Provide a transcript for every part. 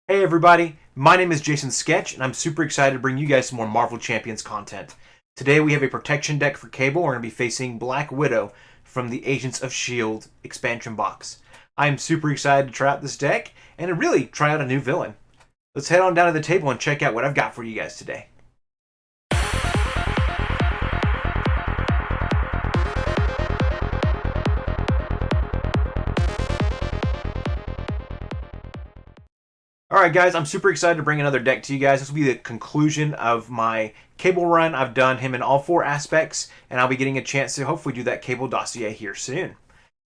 Hey everybody, my name is Jason Sketch, and I'm super excited to bring you guys some more Marvel Champions content. Today we have a protection deck for Cable. We're going to be facing Black Widow from the Agents of S.H.I.E.L.D. expansion box. I'm super excited to try out this deck, and to really try out a new villain. Let's head on down to the table and check out what I've got for you guys today. Alright guys, I'm super excited to bring another deck to you guys. This will be the conclusion of my Cable run. I've done him in all four aspects, and I'll be getting a chance to hopefully do that Cable dossier here soon.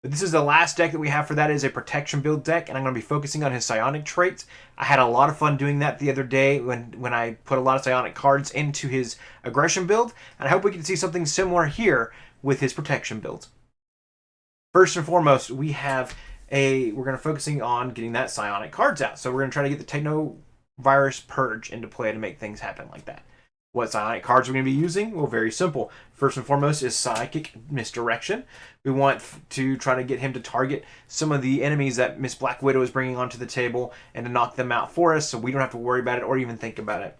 But this is the last deck that we have for that. It is a protection build deck, and I'm going to be focusing on his psionic traits. I had a lot of fun doing that the other day when I put a lot of psionic cards into his aggression build, and I hope we can see something similar here with his protection build. First and foremost, we're going to focusing on getting that psionic cards out. So we're going to try to get the Technovirus Purge into play to make things happen like that. What psionic cards we're going to be using? Well, very simple. First and foremost is Psychic Misdirection. We want to try to get him to target some of the enemies that Miss Black Widow is bringing onto the table and to knock them out for us so we don't have to worry about it or even think about it.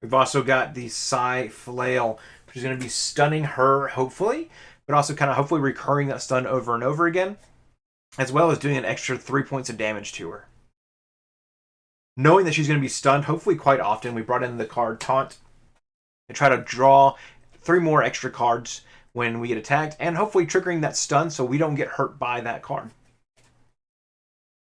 We've also got the Psy Flail, which is going to be stunning her, hopefully, but also kind of hopefully recurring that stun over and over again, as well as doing an extra 3 points of damage to her. Knowing that she's going to be stunned, hopefully quite often, we brought in the card Taunt and try to draw 3 more extra cards when we get attacked, and hopefully triggering that stun so we don't get hurt by that card.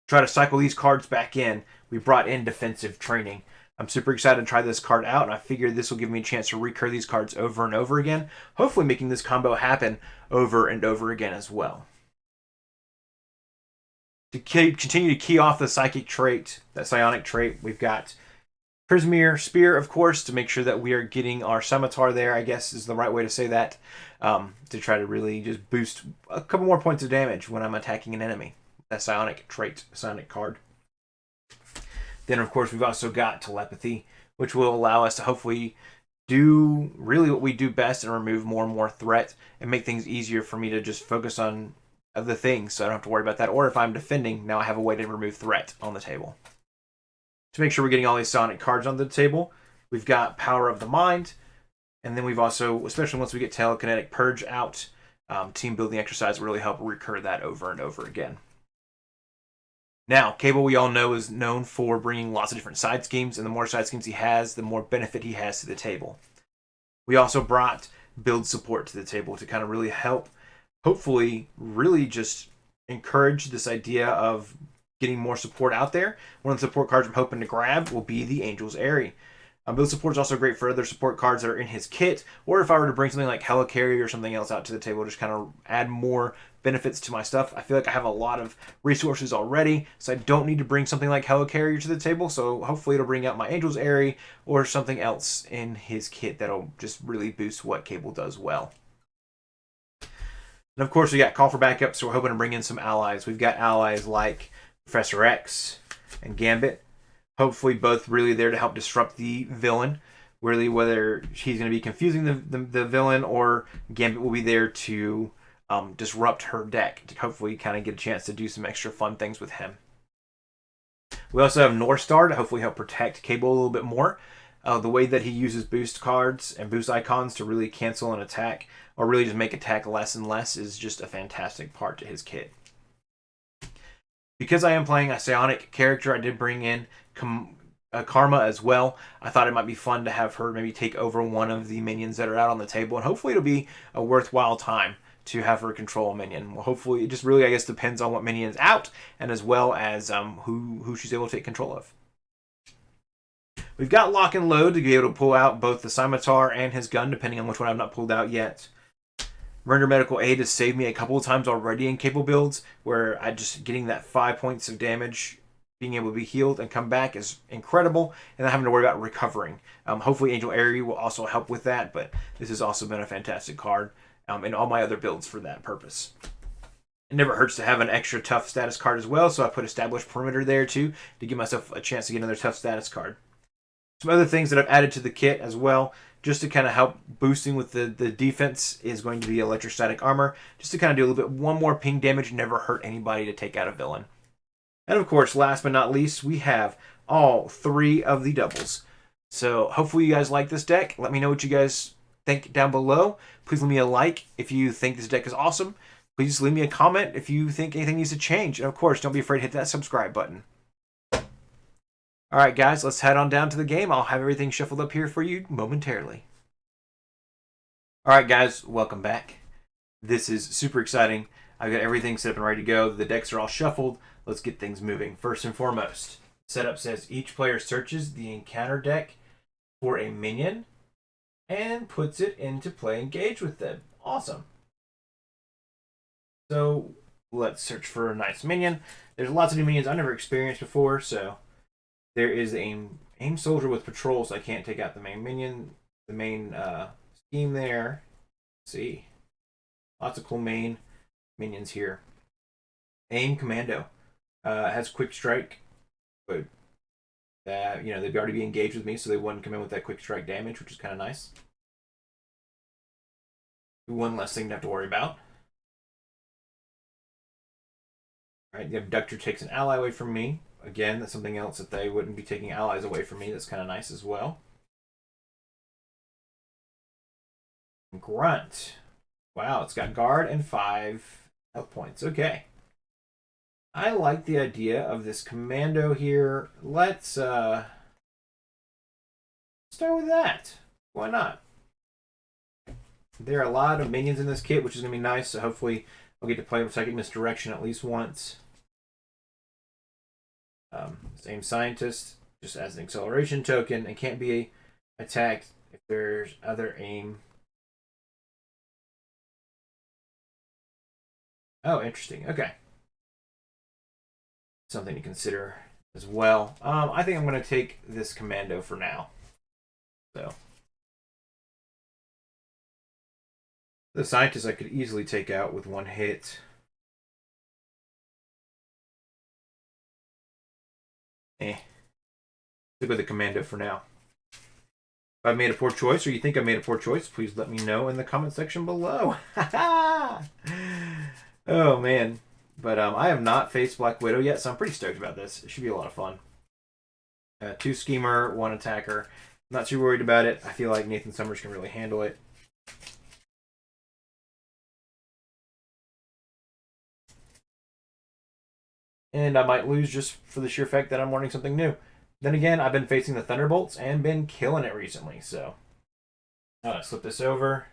Try to cycle these cards back in. We brought in Defensive Training. I'm super excited to try this card out, and I figured this will give me a chance to recur these cards over and over again, hopefully making this combo happen over and over again as well. To continue to key off the psychic trait, that psionic trait, we've got Prismeer Spear, of course, to make sure that we are getting our Scimitar there, I guess is the right way to say that, to try to really just boost a couple more points of damage when I'm attacking an enemy. That psionic trait, psionic card. Then, of course, we've also got Telepathy, which will allow us to hopefully do really what we do best and remove more and more threat and make things easier for me to just focus on other things so I don't have to worry about that. Or if I'm defending, now I have a way to remove threat on the table. To make sure we're getting all these psionic cards on the table, we've got Power of the Mind, and then we've also, especially once we get Telekinetic Purge out, team building exercise will really help recur that over and over again. Now, Cable, we all know, is known for bringing lots of different side schemes, and the more side schemes he has, the more benefit he has to the table. We also brought build support to the table to kind of really help, hopefully, really just encourage this idea of getting more support out there. One of the support cards I'm hoping to grab will be the Angel's Airy. Build support is also great for other support cards that are in his kit, or if I were to bring something like Helicarrier or something else out to the table, just kind of add more benefits to my stuff. I feel like I have a lot of resources already, so I don't need to bring something like Helicarrier to the table, so hopefully it'll bring out my Angel's Airy or something else in his kit that'll just really boost what Cable does well. And of course, we got Call for Backup, so we're hoping to bring in some allies. We've got allies like Professor X and Gambit. Hopefully both really there to help disrupt the villain. Really, whether he's going to be confusing the villain or Gambit will be there to disrupt her deck to hopefully kind of get a chance to do some extra fun things with him. We also have Northstar to hopefully help protect Cable a little bit more. The way that he uses boost cards and boost icons to really cancel an attack or really just make attack less and less is just a fantastic part to his kit. Because I am playing a psionic character, I did bring in Karma as well. I thought it might be fun to have her maybe take over one of the minions that are out on the table, and hopefully it'll be a worthwhile time to have her control a minion. Well, hopefully it just really, I guess, depends on what minion is out, and as well as who she's able to take control of. We've got Lock and Load to be able to pull out both the Scimitar and his gun, depending on which one I've not pulled out yet. Render Medical Aid has saved me a couple of times already in Cable builds, where I just getting that 5 points of damage, being able to be healed and come back is incredible, and not having to worry about recovering. Hopefully Angel Airy will also help with that, but this has also been a fantastic card in all my other builds for that purpose. It never hurts to have an extra tough status card as well, so I put Established Perimeter there too to give myself a chance to get another tough status card. Some other things that I've added to the kit as well, just to kind of help boosting with the defense, is going to be Electrostatic Armor, just to kind of do a little bit, one more ping damage, never hurt anybody to take out a villain. And of course, last but not least, we have all 3 of the doubles. So hopefully you guys like this deck. Let me know what you guys think down below. Please leave me a like if you think this deck is awesome. Please leave me a comment if you think anything needs to change. And of course, don't be afraid to hit that subscribe button. Alright guys, let's head on down to the game. I'll have everything shuffled up here for you momentarily. Alright guys, welcome back. This is super exciting. I've got everything set up and ready to go. The decks are all shuffled. Let's get things moving. First and foremost, setup says each player searches the encounter deck for a minion and puts it into play engage with them. Awesome. So let's search for a nice minion. There's lots of new minions I've never experienced before, so there is aim soldier with patrol, so I can't take out the main minion, the main scheme there. Let's see. Lots of cool main minions here. Aim commando. Has quick strike, but that, you know, they'd already be engaged with me, so they wouldn't come in with that quick strike damage, which is kind of nice. One less thing to have to worry about. Alright, the abductor takes an ally away from me. Again, that's something else that they wouldn't be taking allies away from me. That's kind of nice as well. Grunt. Wow, it's got guard and 5 health points. Okay. I like the idea of this commando here. Let's start with that. Why not? There are a lot of minions in this kit, which is going to be nice, so hopefully I'll get to play with Psychic Misdirection at least once. Same scientist, just as an acceleration token, and can't be attacked if there's other aim. Oh, interesting. Okay. Something to consider as well. I think I'm going to take this commando for now. So the scientist I could easily take out with one hit. Stick with the commando for now. If I've made a poor choice, or you think I made a poor choice, please let me know in the comment section below. Oh man. But I have not faced Black Widow yet, so I'm pretty stoked about this. It should be a lot of fun. 2 schemer, 1 attacker. I'm not too worried about it. I feel like Nathan Summers can really handle it. And I might lose just for the sheer fact that I'm learning something new. Then again, I've been facing the Thunderbolts and been killing it recently, so slip this over.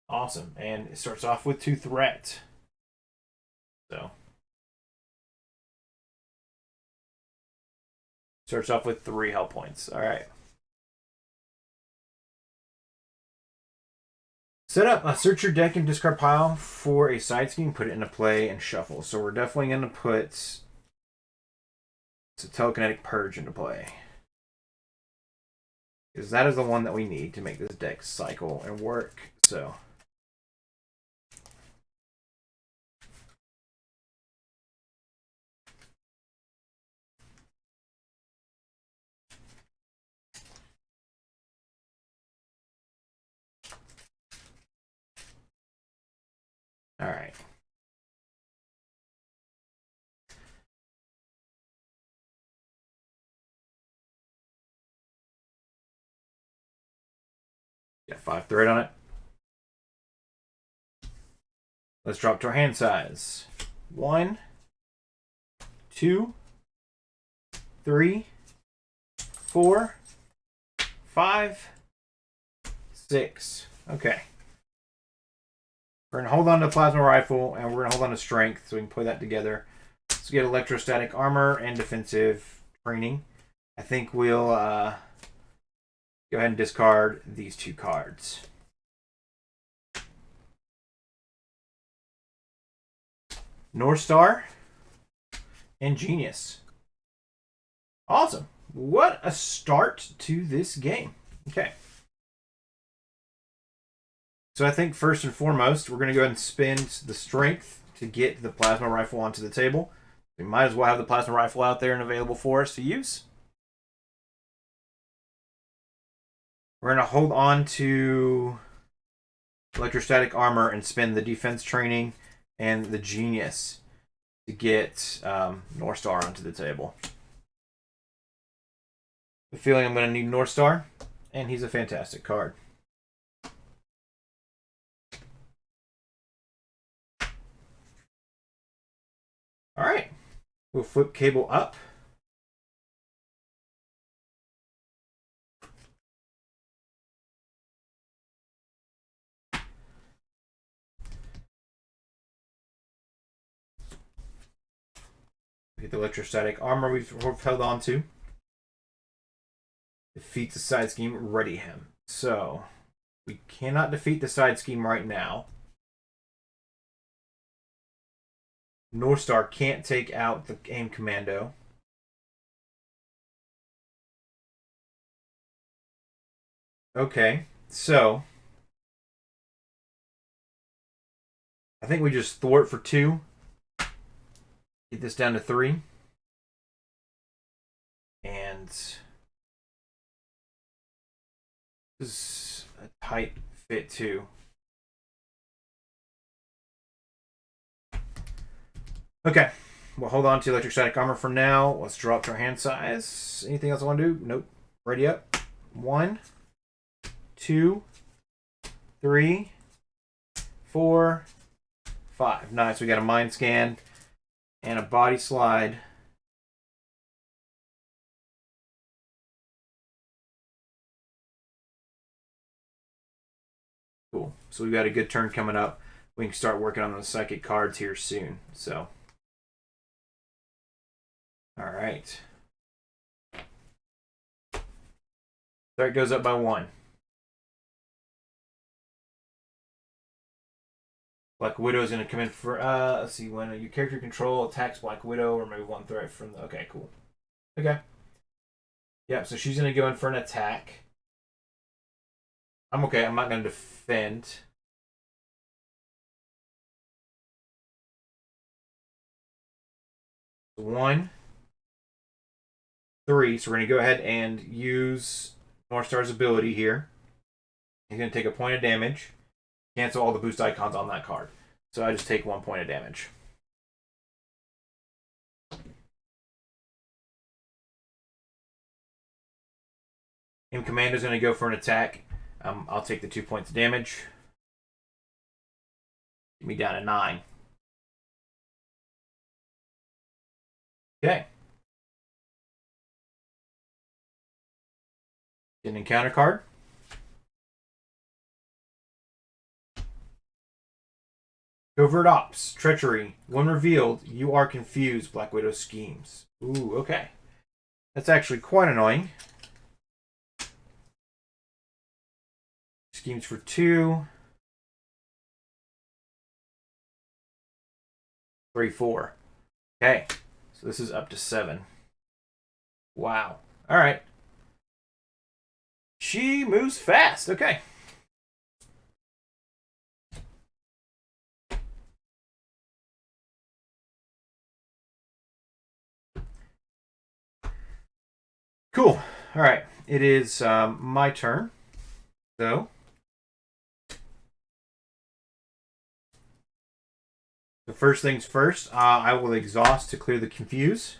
Awesome. And it starts off with 2 threat. So starts off with 3 health points. Alright. Set up, search your deck and discard pile for a side scheme, put it into play, and shuffle. So we're definitely going to put a Telekinetic Purge into play. Because that is the one that we need to make this deck cycle and work. So all right. Got 5 threat on it. Let's drop to our hand size. 1, 2, 3, 4, 5, 6. Okay. We're going to hold on to Plasma Rifle, and we're going to hold on to Strength, so we can put that together. Let's get Electrostatic Armor and Defensive Training. I think we'll go ahead and discard these 2 cards. North Star and Genius. Awesome. What a start to this game. Okay. So I think first and foremost, we're going to go ahead and spend the Strength to get the Plasma Rifle onto the table. We might as well have the Plasma Rifle out there and available for us to use. We're going to hold on to Electrostatic Armor and spend the Defense Training and the Genius. to get Northstar onto the table. The feeling I'm going to need Northstar, and he's a fantastic card. All right, we'll flip Cable up. Get the electrostatic armor we've held on to. Defeat the side scheme, ready him. So, we cannot defeat the side scheme right now. Northstar can't take out the AIM Commando. Okay, so I think we just thwart for 2. Get this down to 3. And this is a tight fit too. Okay, we'll hold on to electrostatic armor for now. Let's draw up to our hand size. Anything else I want to do? Nope. Ready up. 1, 2, 3, 4, 5. Nice. We got a mind scan and a body slide. Cool. So we've got a good turn coming up. We can start working on those psychic cards here soon. So, all right. Threat goes up by 1. Black Widow is going to come in for, let's see, when your character control attacks Black Widow, remove 1 threat from the, okay, cool. Okay. Yeah, so she's going to go in for an attack. I'm okay, I'm not going to defend. One, 3, so we're going to go ahead and use Northstar's ability here. He's going to take a point of damage. Cancel all the boost icons on that card. So I just take 1 point of damage. AIM Commando's going to go for an attack. I'll take the 2 points of damage. Get me down to 9. Okay. Get an encounter card. Covert Ops, Treachery. When revealed, you are confused. Black Widow schemes. Ooh, okay. That's actually quite annoying. Schemes for 2. 3, 4. Okay. So this is up to 7. Wow. All right. She moves fast. Okay. Cool. All right. It is my turn. So, the first things first, I will exhaust to clear the confuse.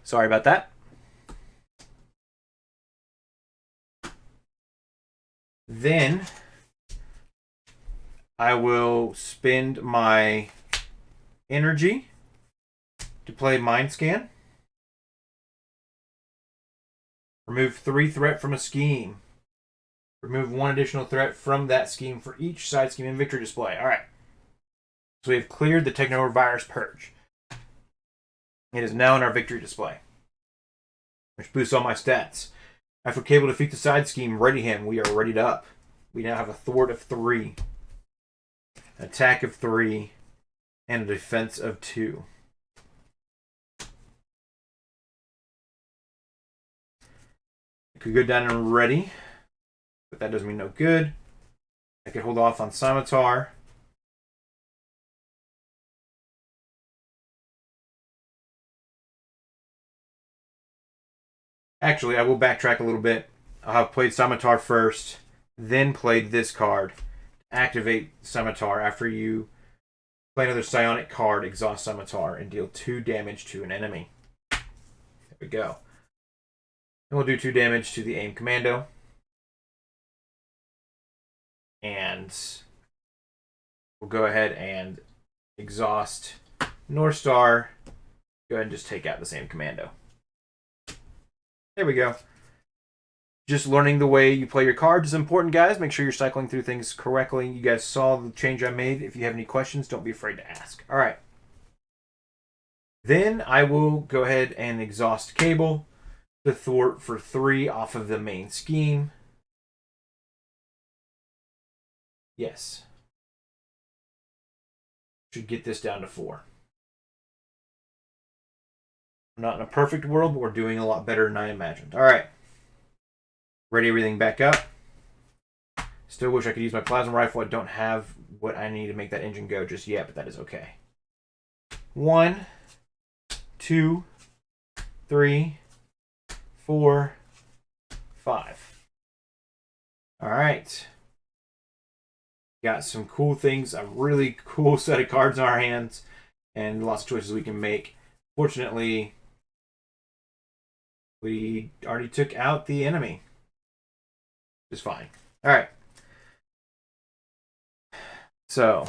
Sorry about that. Then I will spend my energy to play Mind Scan. Remove 3 threat from a scheme. Remove 1 additional threat from that scheme for each side scheme in victory display. All right. So we have cleared the Technovirus Purge. It is now in our victory display, which boosts all my stats. After Cable defeat the side scheme, ready him. We are readied up. We now have a thwart of 3, an attack of 3, and a defense of 2. Could go down and ready, but that doesn't mean no good. I could hold off on Scimitar. Actually, I will backtrack a little bit. I'll have played Scimitar first, then played this card. Activate Scimitar after you play another psionic card, exhaust Scimitar, and deal 2 damage to an enemy. There we go. And we'll do 2 damage to the AIM Commando. And we'll go ahead and exhaust Northstar. Go ahead and just take out the same Commando. There we go. Just learning the way you play your cards is important, guys. Make sure you're cycling through things correctly. You guys saw the change I made. If you have any questions, don't be afraid to ask. All right. Then I will go ahead and exhaust Cable to thwart for 3 off of the main scheme. Yes. Should get this down to 4. Not in a perfect world, but we're doing a lot better than I imagined. All right. Ready everything back up. Still wish I could use my plasma rifle. I don't have what I need to make that engine go just yet, but that is okay. 1, 2, 3, 4, 5. All right. Got some cool things, a really cool set of cards in our hands, and lots of choices we can make. Fortunately, we already took out the enemy. It's fine. All right. So,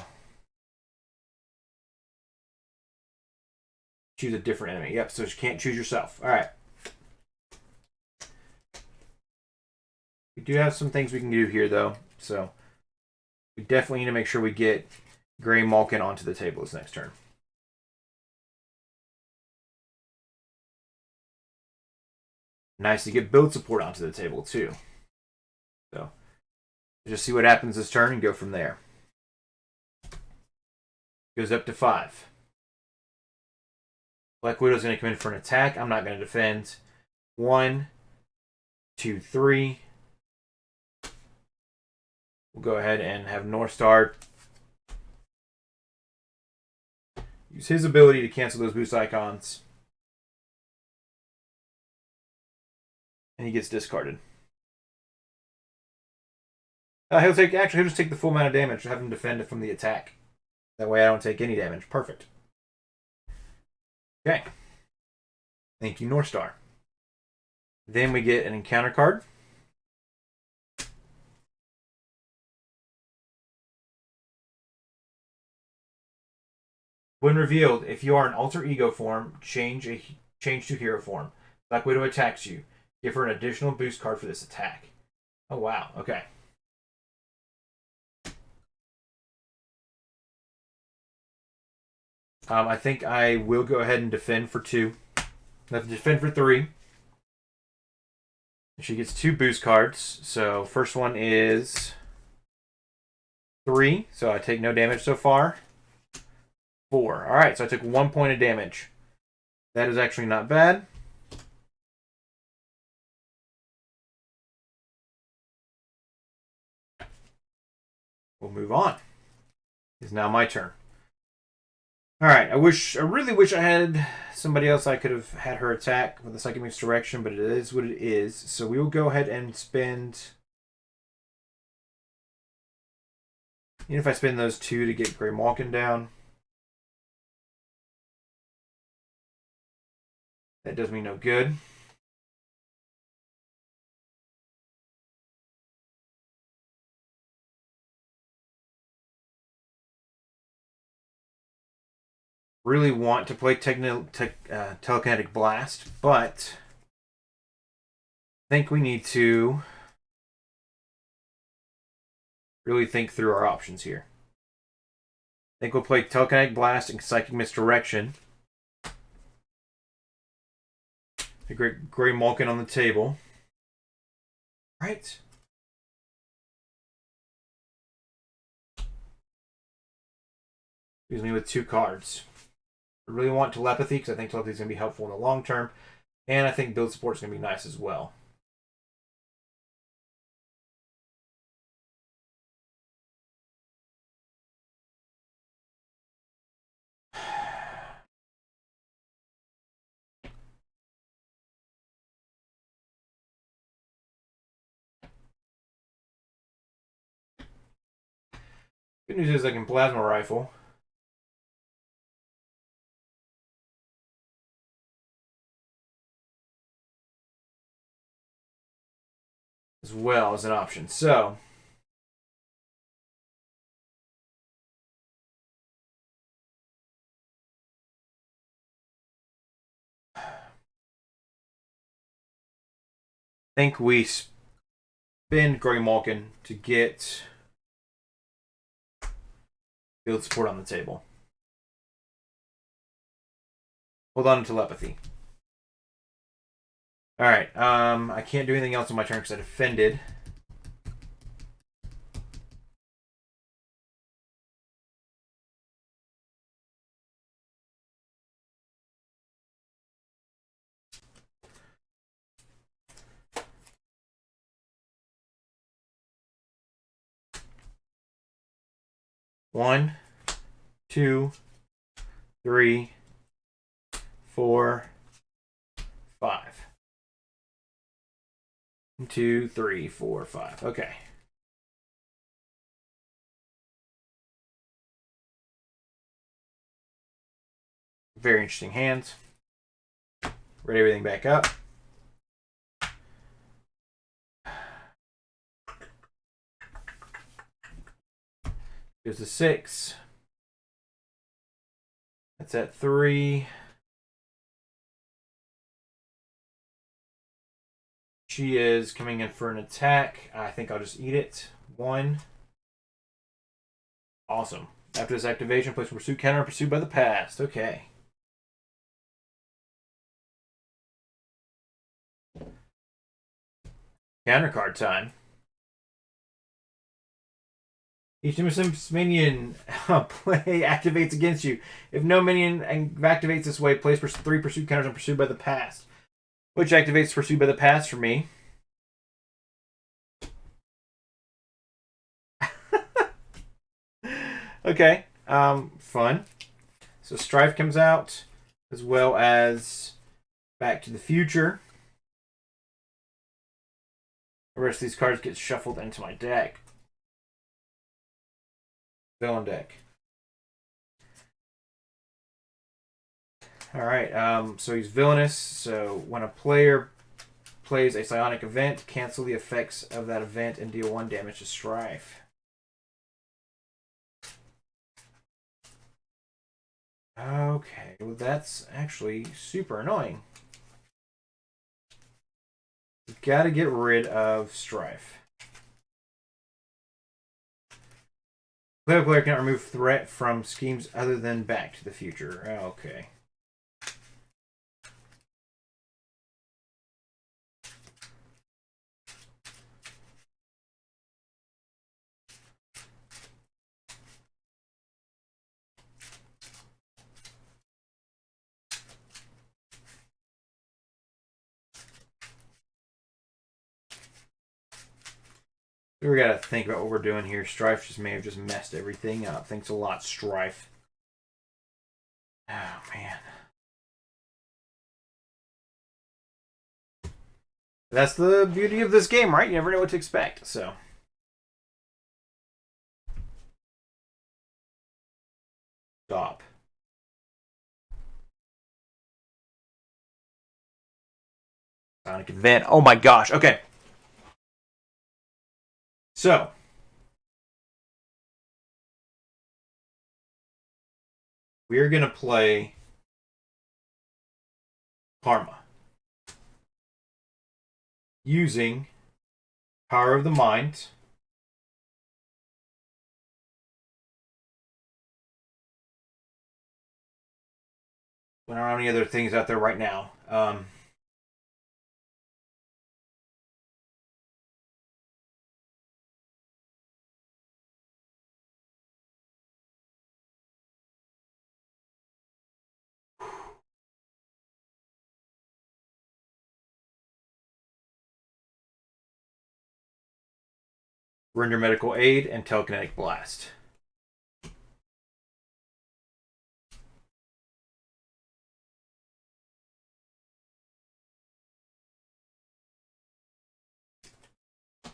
choose a different enemy. Yep, so you can't choose yourself. All right. We do have some things we can do here, though. So, we definitely need to make sure we get Gray Malkin onto the table this next turn. Nice to get build support onto the table, too. So, just see what happens this turn and go from there. Goes up to 5. Black Widow's going to come in for an attack. I'm not going to defend. 1, 2, 3. We'll go ahead and have Northstar use his ability to cancel those boost icons. And he gets discarded. He'll just take the full amount of damage. Have him defend it from the attack. That way I don't take any damage. Perfect. Okay. Thank you, Northstar. Then we get an encounter card. When revealed, if you are in alter ego form, change to hero form. Black Widow attacks you. Give her an additional boost card for this attack. Oh, wow. Okay. I think I will go ahead and defend for 2. I have to defend for 3. She gets 2 boost cards. So first one is 3. So I take no damage so far. 4. All right, so I took 1 point of damage. That is actually not bad. We'll move on. It's now my turn. All right, I really wish I had somebody else I could have had her attack with the Psychic Misdirection, but it is what it is. So we will go ahead and spend. Even if I spend those 2 to get Gray Malkin down, that does me no good. Really want to play Telekinetic Blast, but I think we need to really think through our options here. I think we'll play Telekinetic Blast and Psychic Misdirection. A great Gray Malkin on the table. Right. Leaves me with 2 cards. I really want Telepathy because I think Telepathy is going to be helpful in the long term. And I think build support is going to be nice as well. Good news is I can plasma rifle. As well as an option. So I think we spend Grey Malkin to get field support on the table. Hold on to telepathy. Alright, I can't do anything else on my turn because I defended. One, two, three, 4, 5. 1, 2, 3, 4, 5. Okay. Very interesting hands. Ready everything back up. Goes to 6. That's at 3. She is coming in for an attack. I think I'll just eat it. 1. Awesome. After this activation, place pursuit counter pursued by the past. Okay. Counter card time. Each Nemesis minion play activates against you. If no minion activates this way, place 3 pursuit counters on pursued by the past. Which activates pursued by the past for me. Okay. Fun. So Strife comes out, as well as Back to the Future. The rest of these cards get shuffled into my deck. Villain deck. Alright, so he's villainous. So when a player plays a psionic event, cancel the effects of that event and deal 1 damage to Strife. Okay, well that's actually super annoying. We've got to get rid of Strife. Player cannot remove threat from schemes other than Back to the Future. Okay. We gotta think about what we're doing here. Strife just may have just messed everything up. Thanks a lot, Strife. Oh, man. That's the beauty of this game, right? You never know what to expect, so. Stop. Sonic Event. Oh my gosh. Okay. So. We're going to play Karma. Using Power of the Mind. We don't have any other things out there right now. Render Medical Aid and Telekinetic Blast.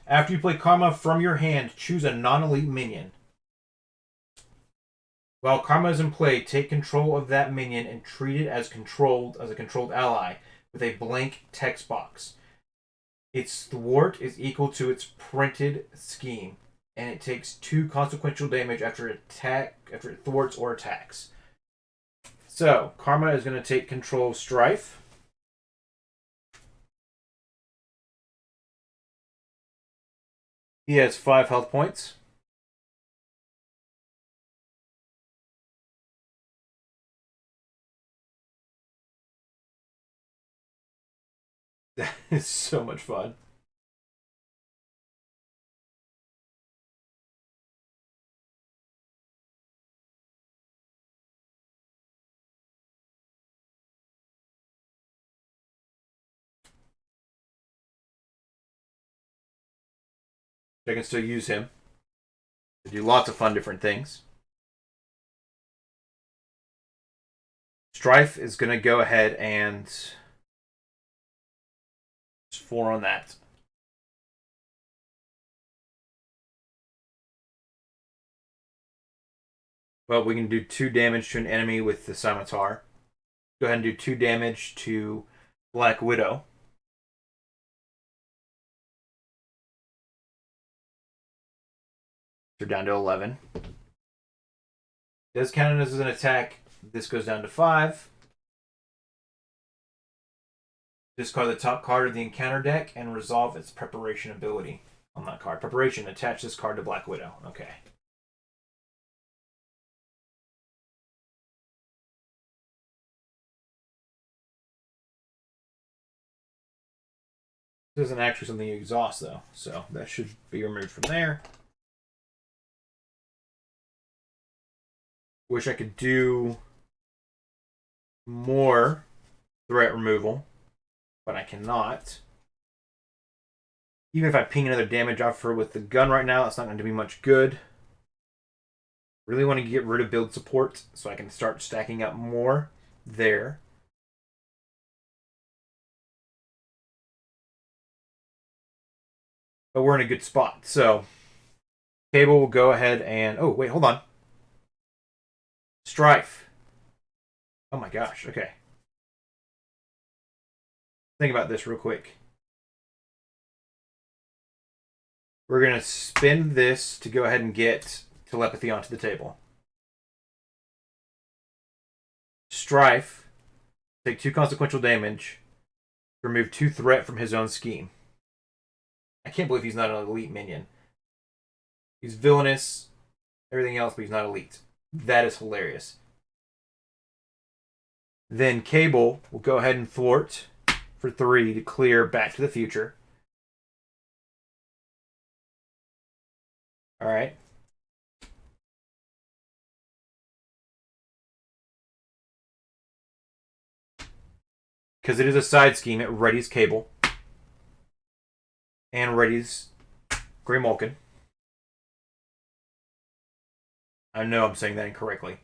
After you play Karma from your hand, choose a non-elite minion. While Karma is in play, take control of that minion and treat it as a controlled ally with a blank text box. Its thwart is equal to its printed scheme, and it takes 2 consequential damage after it thwarts or attacks. So Karma is going to take control of Strife. He has 5 health points. That is so much fun. I can still use him to do lots of fun different things. Strife is going to go ahead and 4 on that. Well, we can do 2 damage to an enemy with the Scimitar. Go ahead and do 2 damage to Black Widow. They're down to 11. Does count as an attack. This goes down to 5. Discard the top card of the encounter deck and resolve its preparation ability on that card. Preparation, attach this card to Black Widow. Okay. This isn't actually something you exhaust, though, so that should be removed from there. Wish I could do more threat removal, but I cannot. Even if I ping another damage offer with the gun right now, it's not going to be much good. Really want to get rid of build support so I can start stacking up more there. But we're in a good spot. So Cable will go ahead and... Oh, wait, hold on. Strife. Oh my gosh, okay. Think about this real quick. We're going to spin this to go ahead and get Telepathy onto the table. Strife, take 2 consequential damage, remove 2 threat from his own scheme. I can't believe he's not an elite minion. He's villainous, everything else, but he's not elite. That is hilarious. Then Cable will go ahead and thwart for 3 to clear Back to the Future. Alright. Because it is a side scheme, it readies Cable. And readies Graymalkin. I know I'm saying that incorrectly. I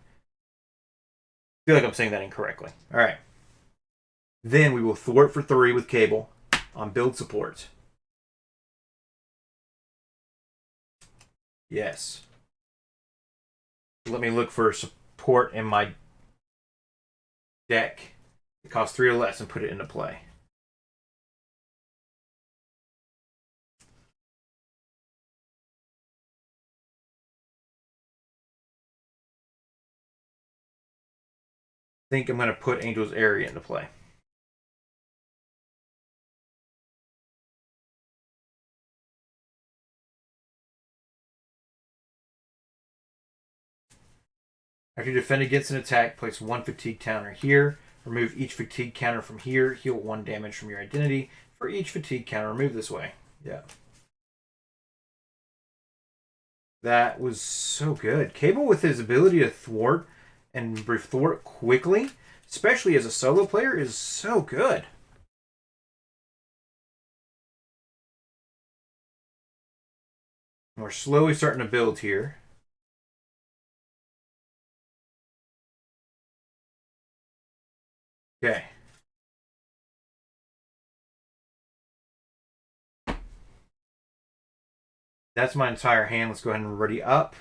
feel like I'm saying that incorrectly. Alright. Then we will thwart for 3 with Cable on build support. Yes. Let me look for support in my deck. It costs 3 or less and put it into play. I think I'm going to put Angel's Area into play. After you defend against an attack, place 1 fatigue counter here. Remove each fatigue counter from here. Heal 1 damage from your identity for each fatigue counter removed this way. Yeah. That was so good. Cable with his ability to thwart and thwart quickly, especially as a solo player, is so good. We're slowly starting to build here. Okay. That's my entire hand. Let's go ahead and ready up.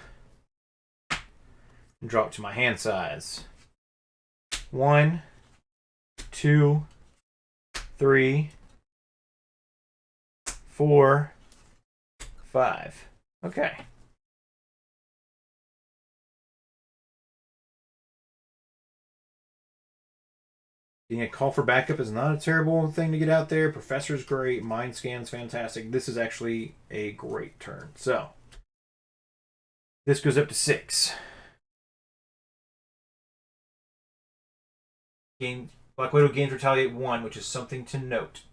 and drop to my hand size. 1, 2, 3, 4, 5. Okay. Getting a call for backup is not a terrible thing to get out there. Professor's great. Mind scan's fantastic. This is actually a great turn. So, this goes up to 6. Black Widow gains Retaliate 1, which is something to note.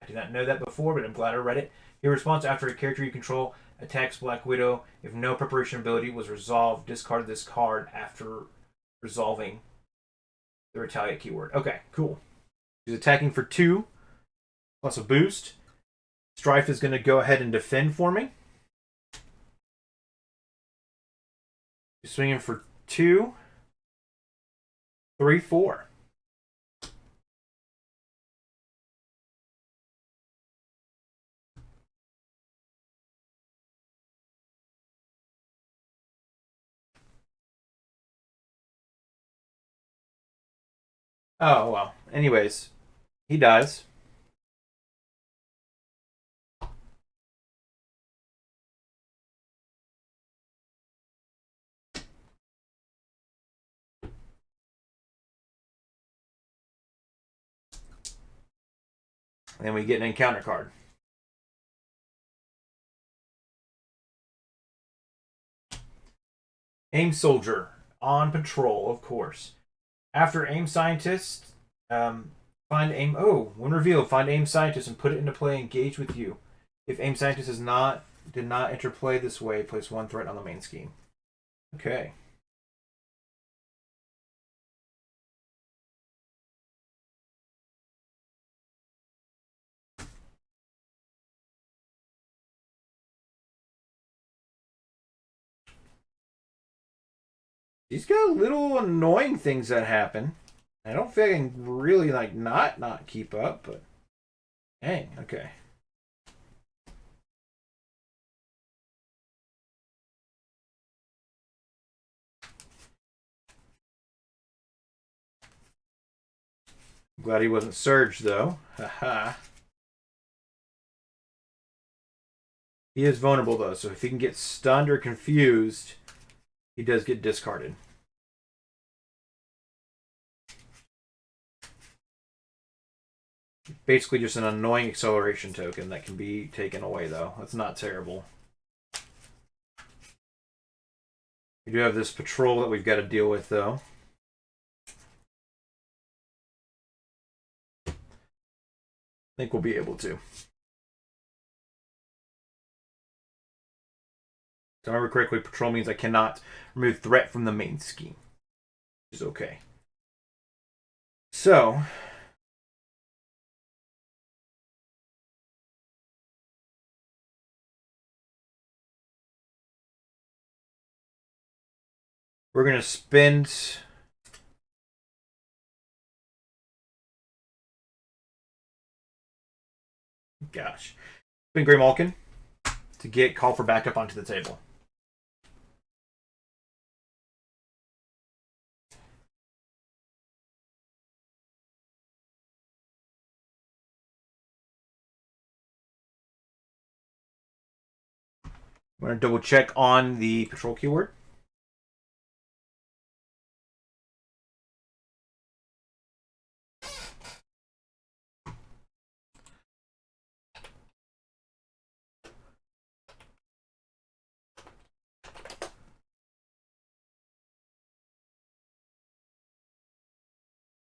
I did not know that before, but I'm glad I read it. Your response after a character you control attacks Black Widow. If no preparation ability was resolved, discard this card after resolving the Retaliate keyword. Okay, cool. She's attacking for 2, plus a boost. Strife is going to go ahead and defend for me. She's swinging for 2, 3, 4. Oh, well. Anyways, he dies. And then we get an encounter card. Aim Soldier. On patrol, of course. After Aim Scientist, find Aim... Oh, when revealed, find Aim Scientist and put it into play. Engage with you. If Aim Scientist did not enter play this way, place 1 threat on the main scheme. Okay. He's got little annoying things that happen. I don't feel I can really not keep up, but dang, okay. I'm glad he wasn't surged though. Haha. He is vulnerable though, so if he can get stunned or confused, he does get discarded. Basically just an annoying acceleration token that can be taken away though. That's not terrible. We do have this patrol that we've got to deal with though. I think we'll be able to. If I remember correctly, patrol means I cannot remove threat from the main scheme. Which is okay. So, we're going to spend... Gosh. Spend Greymalkin to get Call for Backup onto the table. I'm going to double check on the patrol keyword.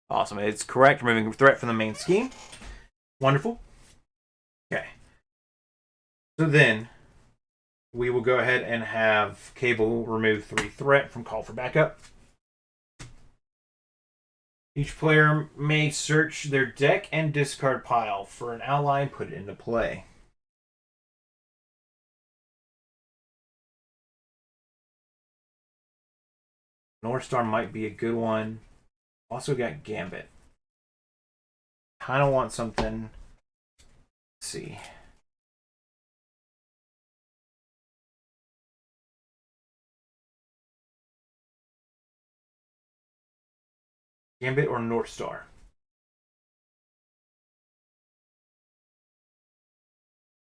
Awesome. It's correct. Removing threat from the main scheme. Wonderful. Okay. So then we will go ahead and have Cable remove 3 threat from Call for Backup. Each player may search their deck and discard pile for an ally and put it into play. Northstar might be a good one. Also got Gambit. Kind of want something. Let's see. Gambit or North Star?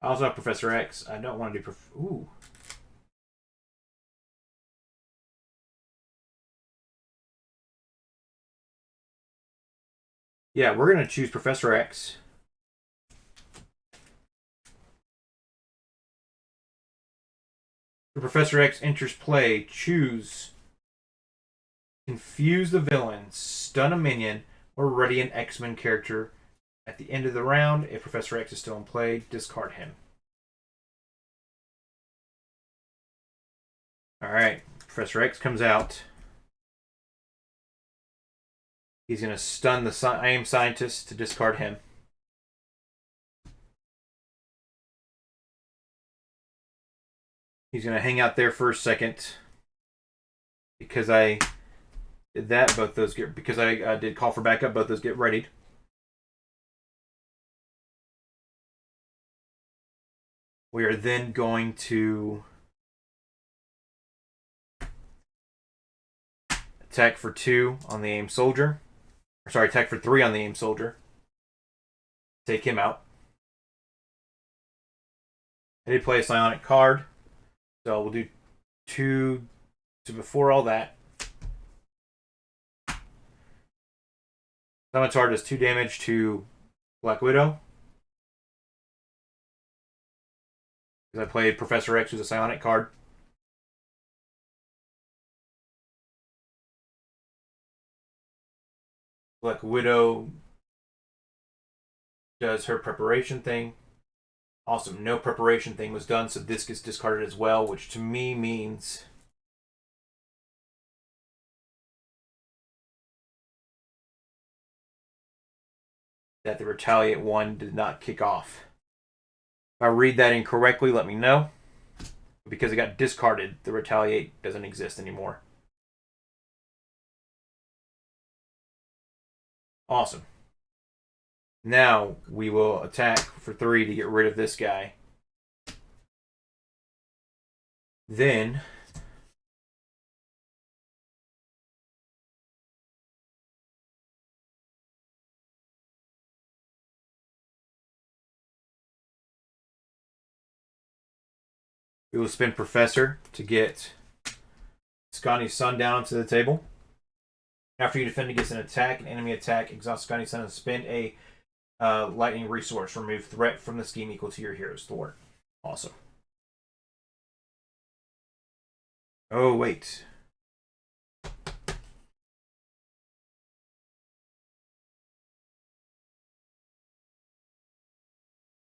I also have Professor X. I don't want to do Ooh. Yeah, we're going to choose Professor X. When Professor X enters play, choose confuse the villain, stun a minion, or ready an X-Men character. At the end of the round, if Professor X is still in play, discard him. Alright, Professor X comes out. He's going to stun the I Am Scientist to discard him. He's going to hang out there for a second. Because I did that, both those get... Because I did call for backup, both those get readied. We are then going to attack for 2 on the Aim Soldier. Or sorry, attack for 3 on the Aim Soldier. Take him out. I did play a psionic card. So we'll do 2. So before all that, Scimitar does 2 damage to Black Widow. Because I played Professor X, who's a psionic card. Black Widow does her preparation thing. Awesome. No preparation thing was done, so this gets discarded as well, which to me means that the Retaliate 1 did not kick off. If I read that incorrectly, let me know. Because it got discarded, the Retaliate doesn't exist anymore. Awesome. Now we will attack for 3 to get rid of this guy. Then we will spin Professor to get Scotty's Sun down onto the table. After you defend against an attack, an enemy attack, exhaust Scotty's Sun and spend a lightning resource. Remove threat from the scheme equal to your hero's thwart. Awesome. Oh, wait.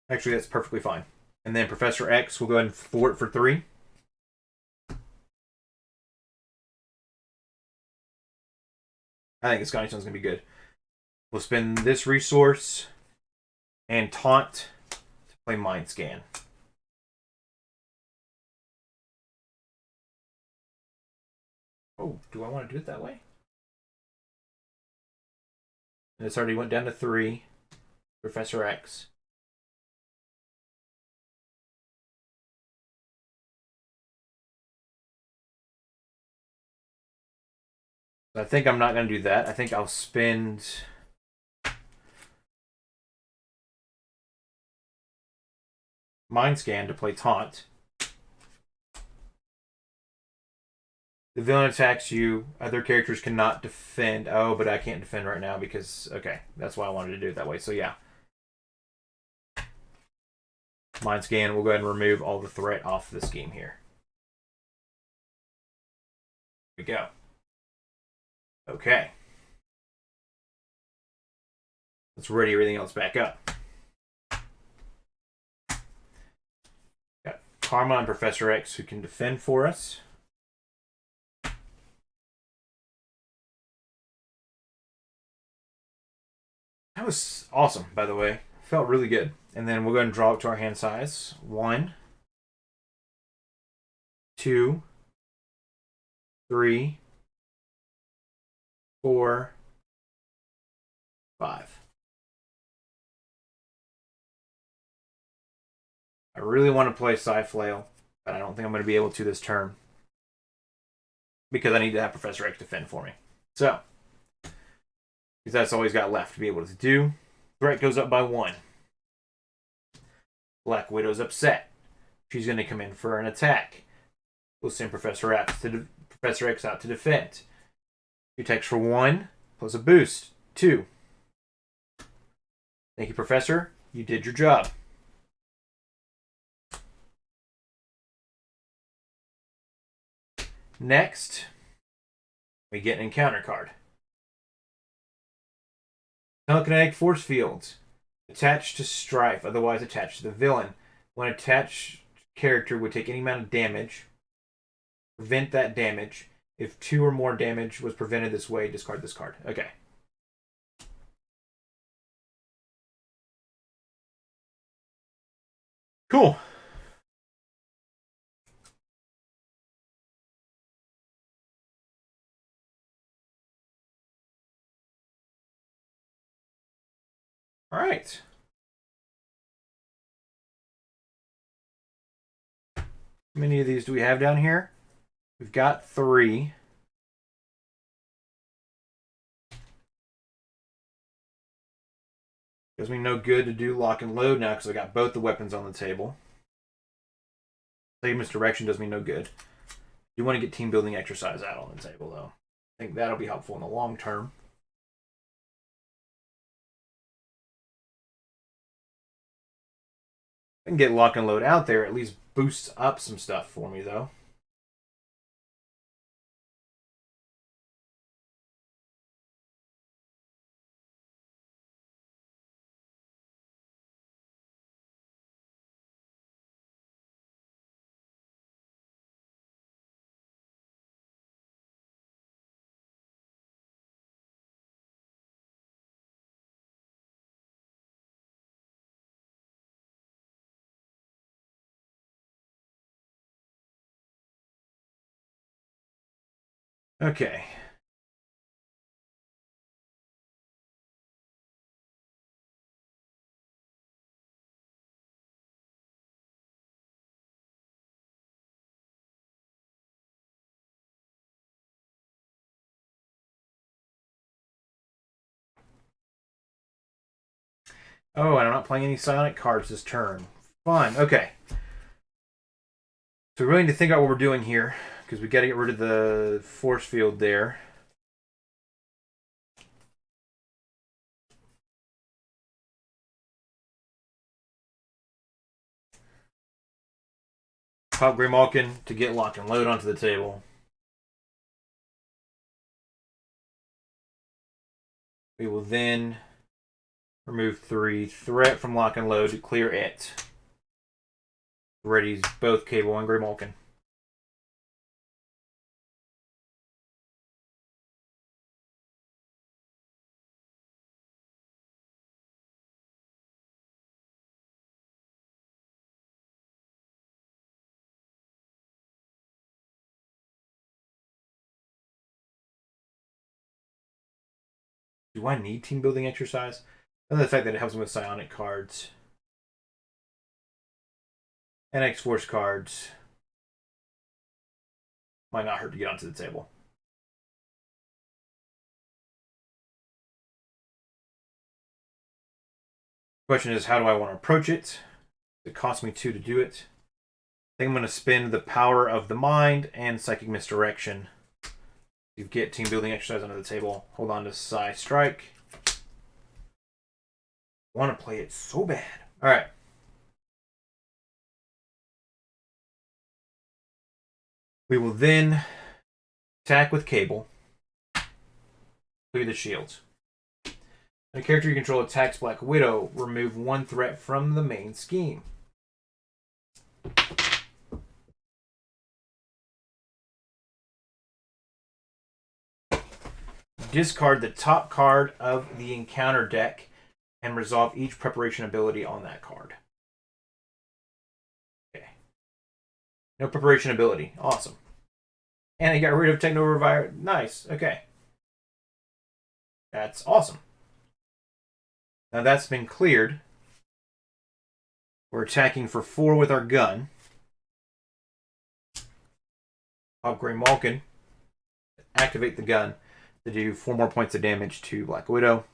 Actually, that's perfectly fine. And then Professor X will go ahead and thwart for 3. I think Scotty Sun's going to be good. We'll spend this resource and taunt to play Mind Scan. Oh, do I want to do it that way? And it's already went down to 3. Professor X. I think I'm not going to do that. I think I'll spend Mind Scan to play Taunt. The villain attacks you. Other characters cannot defend. Oh, but I can't defend right now because... Okay, that's why I wanted to do it that way. So, yeah. Mind Scan. We'll go ahead and remove all the threat off the scheme here. Here we go. Okay. Let's ready everything else back up. Got Karma and Professor X who can defend for us. That was awesome, by the way. Felt really good. And then we'll go ahead and draw up to our hand size. 1, 2, 3, 4, 5. I really want to play Psy-Flail, but I don't think I'm going to be able to this turn. Because I need to have Professor X defend for me. So, because that's all he's got left to be able to do. Threat goes up by 1. Black Widow's upset. She's going to come in for an attack. We'll send Professor X out to defend. She attacks for 1, plus a boost. 2. Thank you, Professor. You did your job. Next, we get an encounter card. Telekinetic force fields. Attached to Strife, otherwise attached to the villain. When attached character would take any amount of damage. Prevent that damage. If 2 or more damage was prevented this way, discard this card. Okay. Cool. All right. How many of these do we have down here? We've got 3. Does me no good to do lock and load now because I got both the weapons on the table. Save misdirection does me no good. You want to get team building exercise out on the table though. I think that'll be helpful in the long term. I can get lock and load out there, at least boosts up some stuff for me though. Okay. Oh, and I'm not playing any psionic cards this turn. Fun. Okay. So we really need to think about what we're doing here, because we got to get rid of the force field there. Pop Graymalkin to get lock and load onto the table. We will then remove 3 threat from lock and load to clear it. Ready's both Cable and Graymalkin. Do I need team building exercise? Other than the fact that it helps me with psionic cards. And X-Force cards. Might not hurt to get onto the table. Question is, how do I want to approach it? It costs me 2 to do it. I think I'm going to spend the power of the mind and psychic misdirection to get team building exercise under the table. Hold on to Psi Strike. I want to play it so bad. All right. We will then attack with Cable. Clear the shields. When a character you control attacks Black Widow, remove 1 threat from the main scheme. Discard the top card of the encounter deck and resolve each preparation ability on that card. Okay. No preparation ability. Awesome. And I got rid of Techno Revive. Nice. Okay. That's awesome. Now that's been cleared. We're attacking for 4 with our gun. Pop Graymalkin. Activate the gun. to do 4 more points of damage to Black Widow.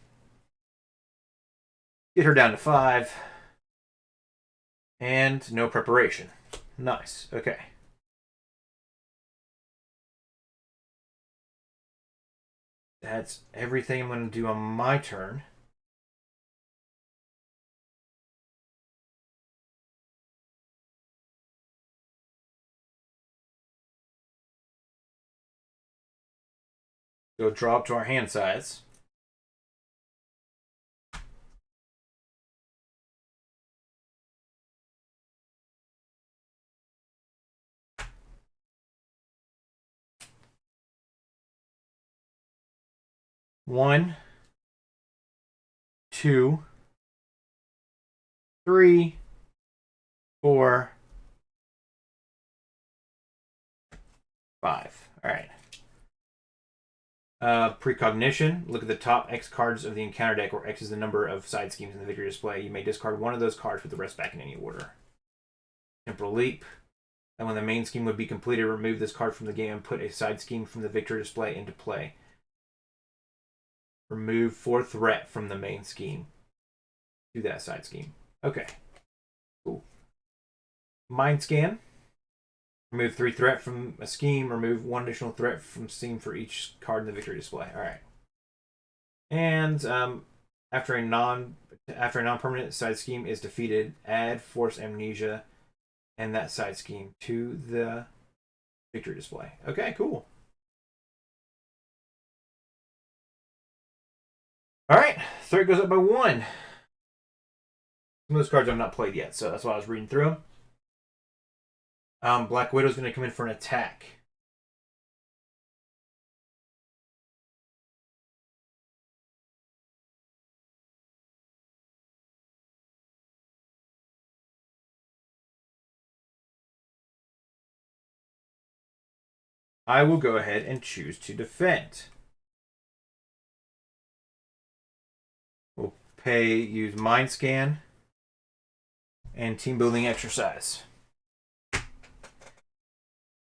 Get her down to 5. And no preparation. Nice. Okay. That's everything I'm going to do on my turn. Go draw up to our hand size. One, 2, 3, 4, 5. All right. Precognition. Look at the top X cards of the encounter deck, where X is the number of side schemes in the victory display. You may discard one of those cards with the rest back in any order. Temporal Leap. And when the main scheme would be completed, remove this card from the game and put a side scheme from the victory display into play. Remove 4 threat from the main scheme. Do that side scheme. Okay. Cool. Mind Scan. Remove 3 threat from a scheme. Remove 1 additional threat from scheme for each card in the victory display. All right. And after a non-permanent side scheme is defeated, add Force Amnesia and that side scheme to the victory display. Okay, cool. All right, threat goes up by 1. Some of those cards I've not played yet, so that's why I was reading through them. Black Widow's going to come in for an attack. I will go ahead and choose to defend. We'll use Mind Scan and Team Building Exercise.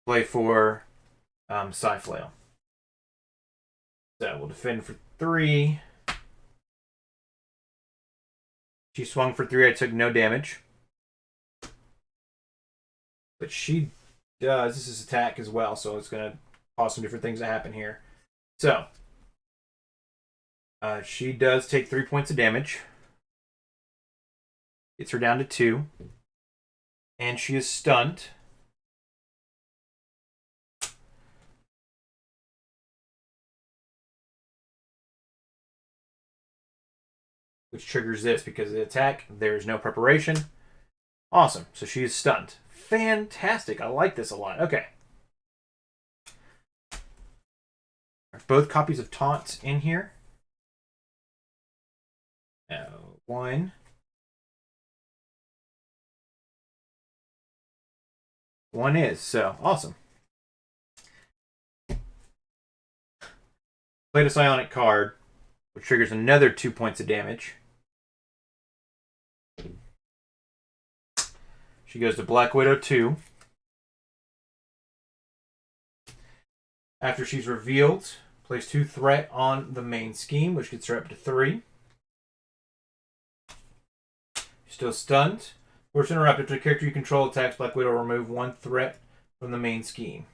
Play for Psy-Flail. So we'll defend for 3. She swung for 3. I took no damage. But she does. This is attack as well, so it's going to cause some different things to happen here. So she does take 3 points of damage. Gets her down to 2. And she is stunned. Which triggers this because of the attack. There's no preparation. Awesome. So she is stunned. Fantastic. I like this a lot. Okay. Both copies of Taunt in here. 1. One is. So, awesome. Played a Psionic card, which triggers another 2 points of damage. She goes to Black Widow 2. After she's revealed, place 2 threat on the main scheme, which gets her up to 3. Still stunned. Force interrupt. If the character you control attacks Black Widow, remove 1 threat from the main scheme.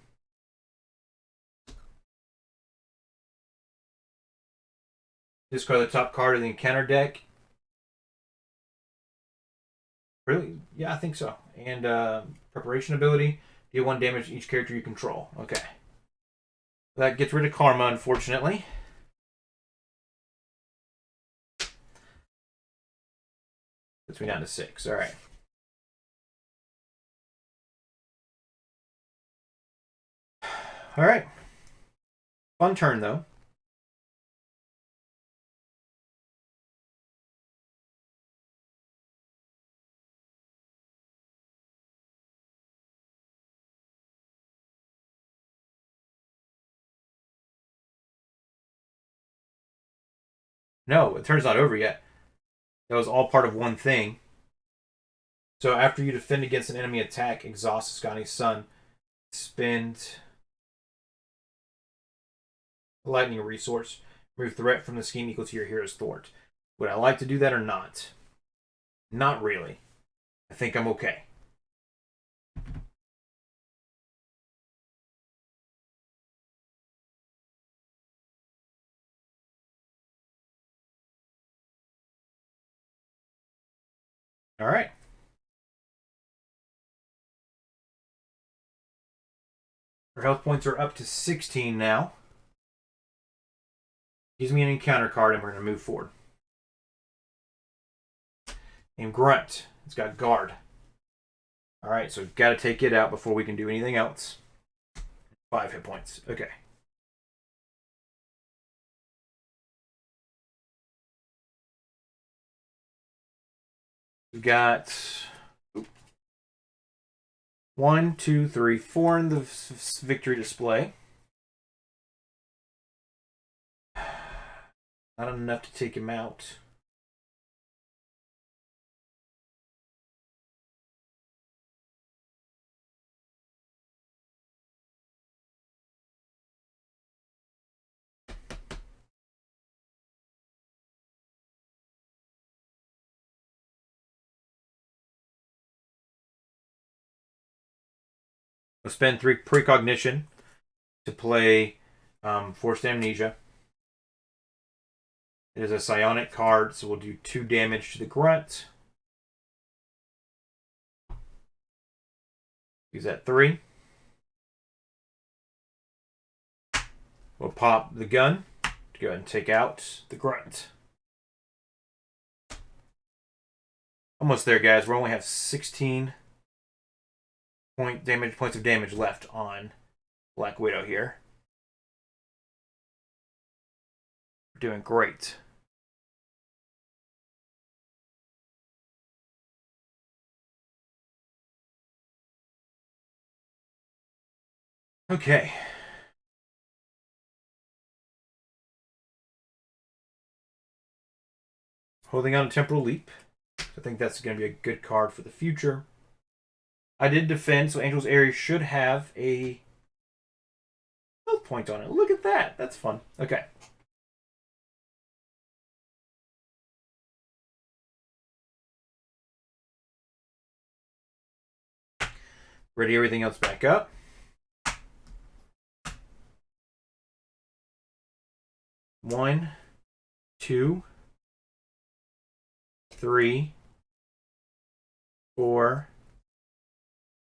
Discard the top card of the encounter deck. Really? Yeah, I think so. And preparation ability. Deal 1 damage to each character you control. Okay. That gets rid of Karma, unfortunately. Puts me down to 6. All right. All right. Fun turn, though. No, the turn's not over yet. That was all part of one thing. So after you defend against an enemy attack, exhaust Ascani's Sun. Spend lightning resource. Remove threat from the scheme equal to your hero's thwart. Would I like to do that or not? Not really. I think I'm okay. All right. Our health points are up to 16 now. Gives me an encounter card, and we're going to move forward. And Grunt. It's got guard. All right, so we've got to take it out before we can do anything else. 5 hit points. Okay. We've got 1, 2, 3, 4 in the victory display. Not enough to take him out. We'll spend 3 precognition to play Forced Amnesia. It is a psionic card, so we'll do 2 damage to the Grunt. Use that 3. We'll pop the gun to go ahead and take out the Grunt. Almost there, guys. We only have 16 points of damage left on Black Widow here. We're doing great. Okay. Holding on to Temporal Leap. I think that's going to be a good card for the future. I did defend, so Angel's Aerie should have a health point on it. Look at that. That's fun. Okay. Ready everything else back up. One, 2, 3, 4,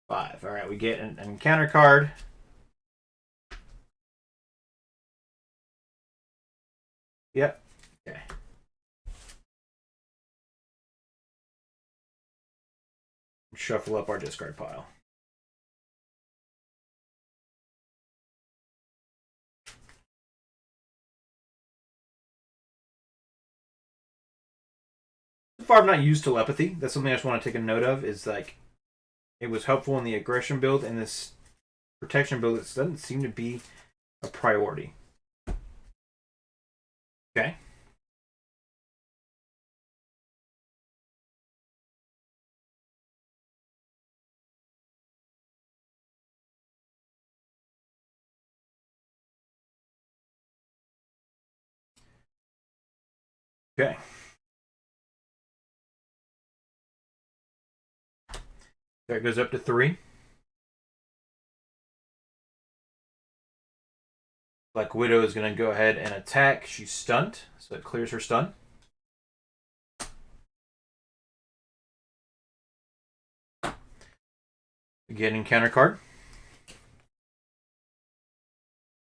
5. All right, we get an encounter card. Yep. Okay. Shuffle up our discard pile. So far, I've not used telepathy. That's something I just want to take a note of. Is like, it was helpful in the aggression build, and this protection build, it doesn't seem to be a priority. Okay. Okay. That goes up to 3. Black Widow is going to go ahead and attack. She's stunned, so it clears her stun. Again, encounter card.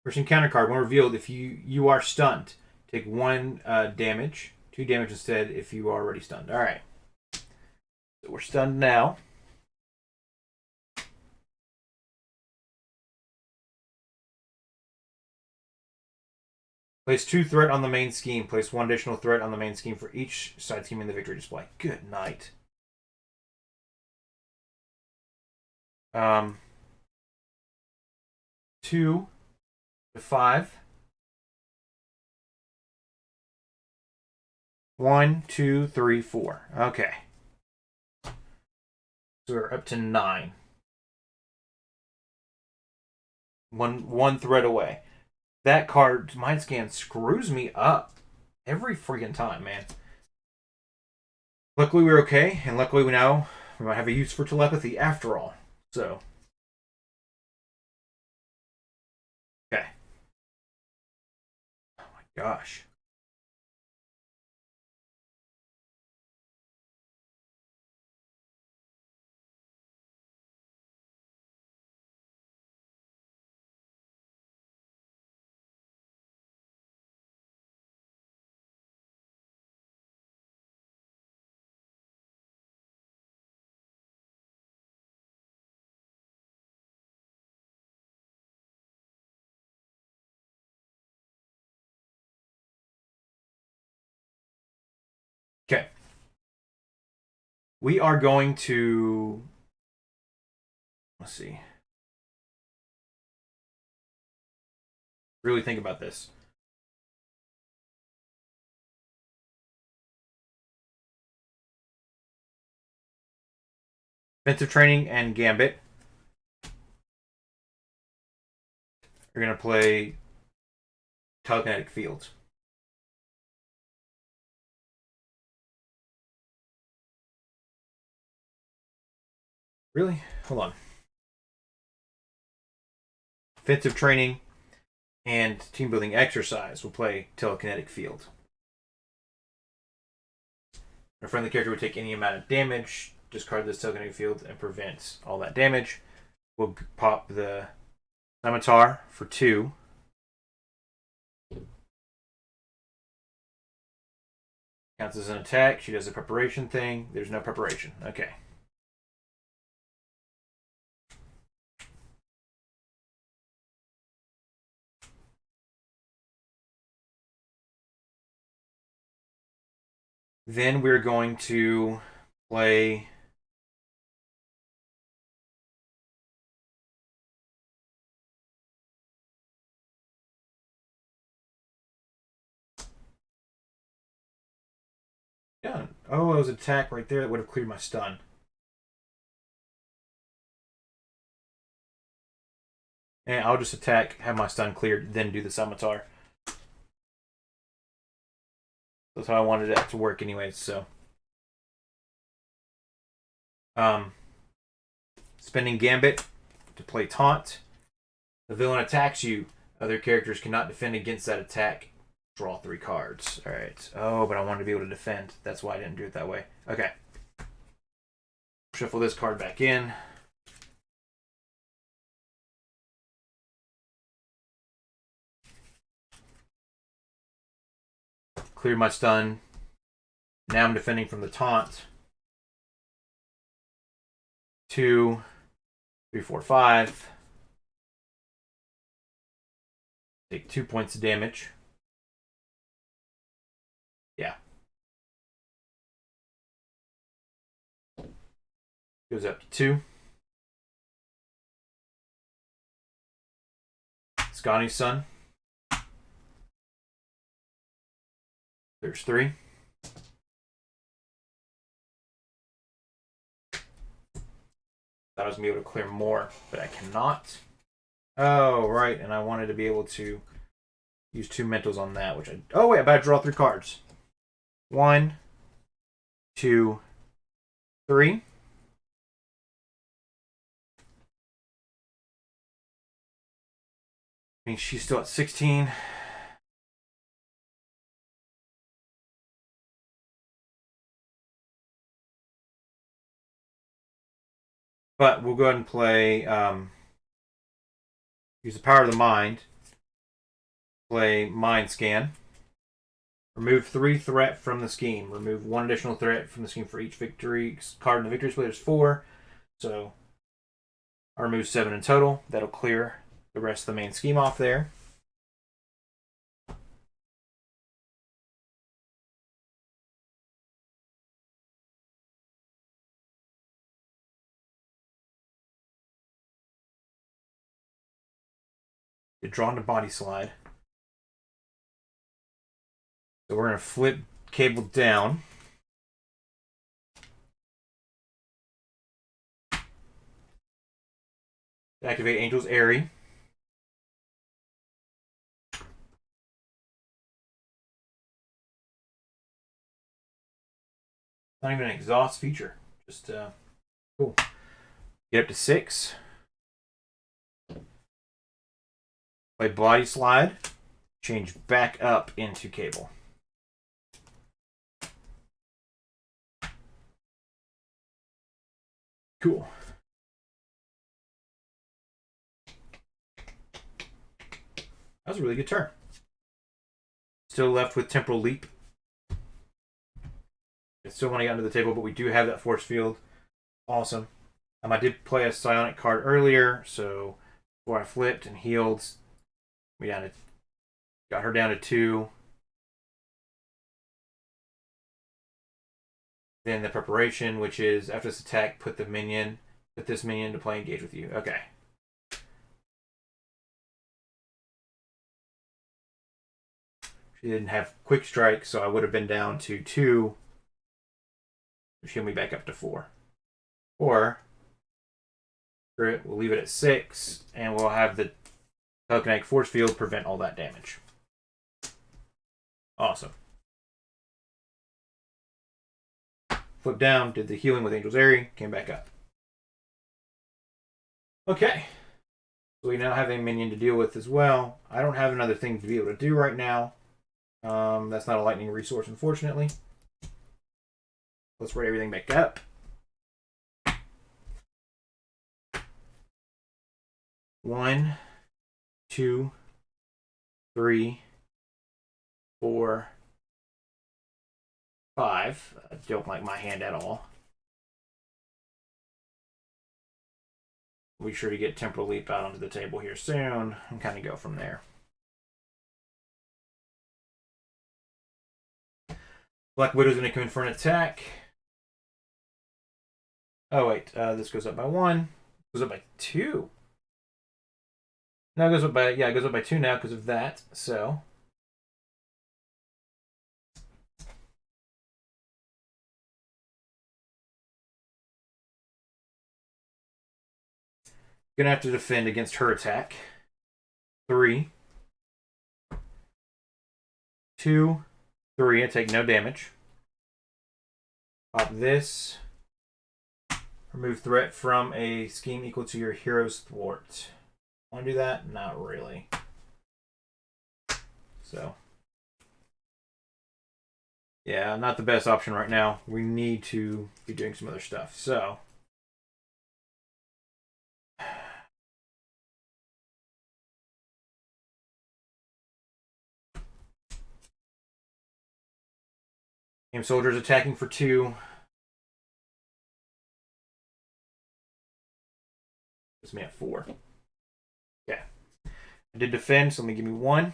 First encounter card, when revealed, if you are stunned, take 1 damage, 2 damage instead if you are already stunned. All right. So we're stunned now. Place 2 threat on the main scheme. Place 1 additional threat on the main scheme for each side scheme in the victory display. Good night. 2 to 5. 1, 2, 3, 4. Okay. So we're up to 9. One threat away. That card, Mind Scan, screws me up every freaking time, man. Luckily, we're okay, and luckily, we now we might have a use for telepathy after all. So, okay. Oh my gosh. Okay. We are going to. Let's see. Really think about this. Defensive training and Gambit are going to play telekinetic fields. Really? Hold on. Defensive training and team building exercise will play telekinetic field. A friendly character would take any amount of damage, discard this telekinetic field, and prevent all that damage. We'll pop the Scimitar for 2. Counts as an attack. She does a preparation thing. There's no preparation. Okay. Then we're going to play. Yeah. Oh, it was an attack right there that would have cleared my stun. And I'll just attack, have my stun cleared, then do the Scimitar. That's how I wanted it to work, anyways. So, spending Gambit to play Taunt. The villain attacks you. Other characters cannot defend against that attack. Draw 3 cards. All right. Oh, but I wanted to be able to defend. That's why I didn't do it that way. Okay. Shuffle this card back in. Clear my stun. Now I'm defending from the taunt. 2, 3, 4, 5. Take 2 points of damage. Yeah. Goes up to 2. Scotty's son. There's 3. Thought I was going to be able to clear more, but I cannot. Oh, right. And I wanted to be able to use 2 mentals on that, which I. Oh, wait. I better draw 3 cards. 1, 2, 3. I mean, she's still at 16. But we'll go ahead and play. Use the power of the mind. Play Mind Scan. Remove 3 threat from the scheme. Remove 1 additional threat from the scheme for each victory card in the victory split. There's 4. So I remove 7 in total. That'll clear the rest of the main scheme off there. Get drawn to body slide. So we're going to flip Cable down. Activate Angel's Airy. Not even an exhaust feature. Just cool. Get up to 6. Play body slide. Change back up into cable. Cool. That was a really good turn. Still left with temporal leap. I still want to get under the table, but we do have that force field. Awesome. I did play a psionic card earlier, so before I flipped and healed, we got her down to 2. Then the preparation, which is after this attack, put this minion into play, engage with you. Okay. She didn't have quick strike, so I would have been down to 2. She'll me back up to 4. Or we'll leave it at 6, and we'll have the telekinetic force field prevent all that damage. Awesome. Flip down, did the healing with Angel's Airy, came back up. Okay. So we now have a minion to deal with as well. I don't have another thing to be able to do right now. That's not a lightning resource, unfortunately. Let's write everything back up. 1, 2, 3, 4, 5. I don't like my hand at all. We'll be sure to get Temporal Leap out onto the table here soon and kind of go from there. Black Widow's going to come in for an attack. Oh, wait. This goes up by 1. It goes up by 2. No, it goes up by, yeah, it goes up by 2 now because of that. So gonna have to defend against her attack. 3, 2, 3. I take no damage. Pop this. Remove threat from a scheme equal to your hero's thwart. Want to do that? Not really. So, yeah, not the best option right now. We need to be doing some other stuff. So, Game Soldier's attacking for 2. Puts me at 4. Okay. I did defend, so let me give me 1.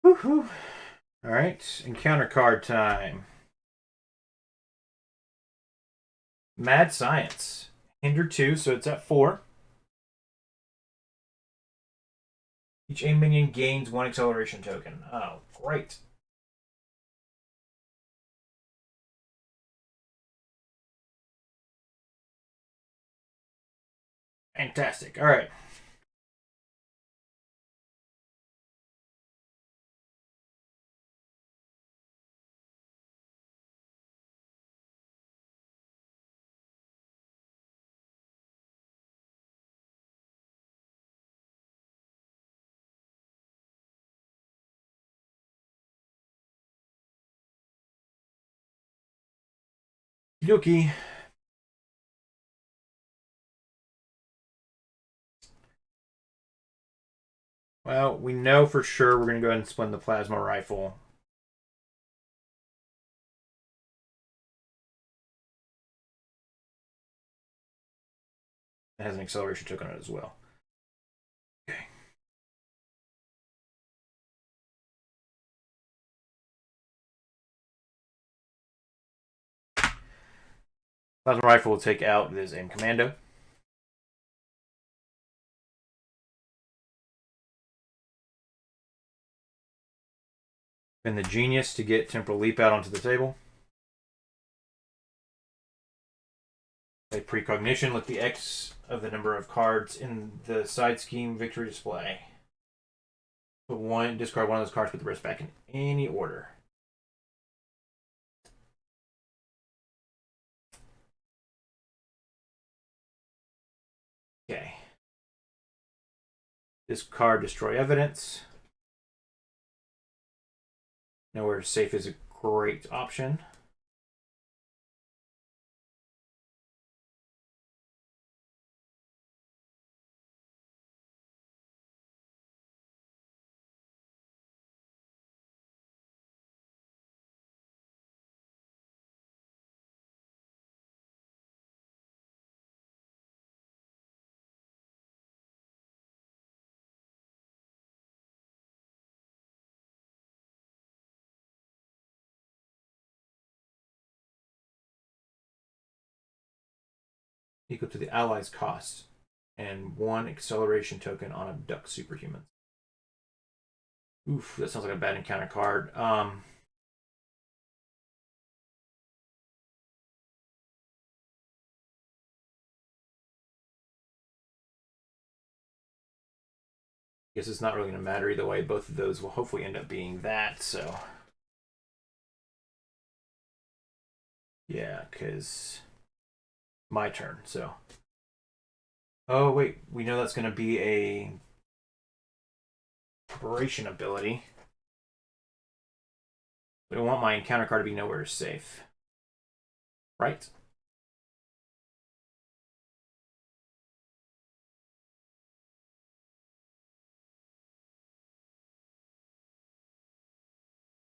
Woohoo! Alright, encounter card time. Mad Science. Hinder 2, so it's at 4. Each aim minion gains 1 acceleration token. Oh, great. Fantastic. All right. Yuki. Well, we know for sure we're going to go ahead and spin the plasma rifle. It has an acceleration token on it as well. Okay. Plasma rifle will take out this aim commando. And the genius to get Temporal Leap out onto the table. A precognition, let the X of the number of cards in the side scheme victory display. Put one, discard one of those cards, put the rest back in any order. Okay. Discard, destroy evidence. Nowhere safe is a great option. Equal to the allies' cost, and one acceleration token on abduct superhumans. Oof, that sounds like a bad encounter card. Guess it's not really going to matter either way. Both of those will hopefully end up being that, so. Yeah, because my turn, so. Oh, wait, we know that's going to be a preparation ability. We don't want my encounter card to be nowhere safe. Right?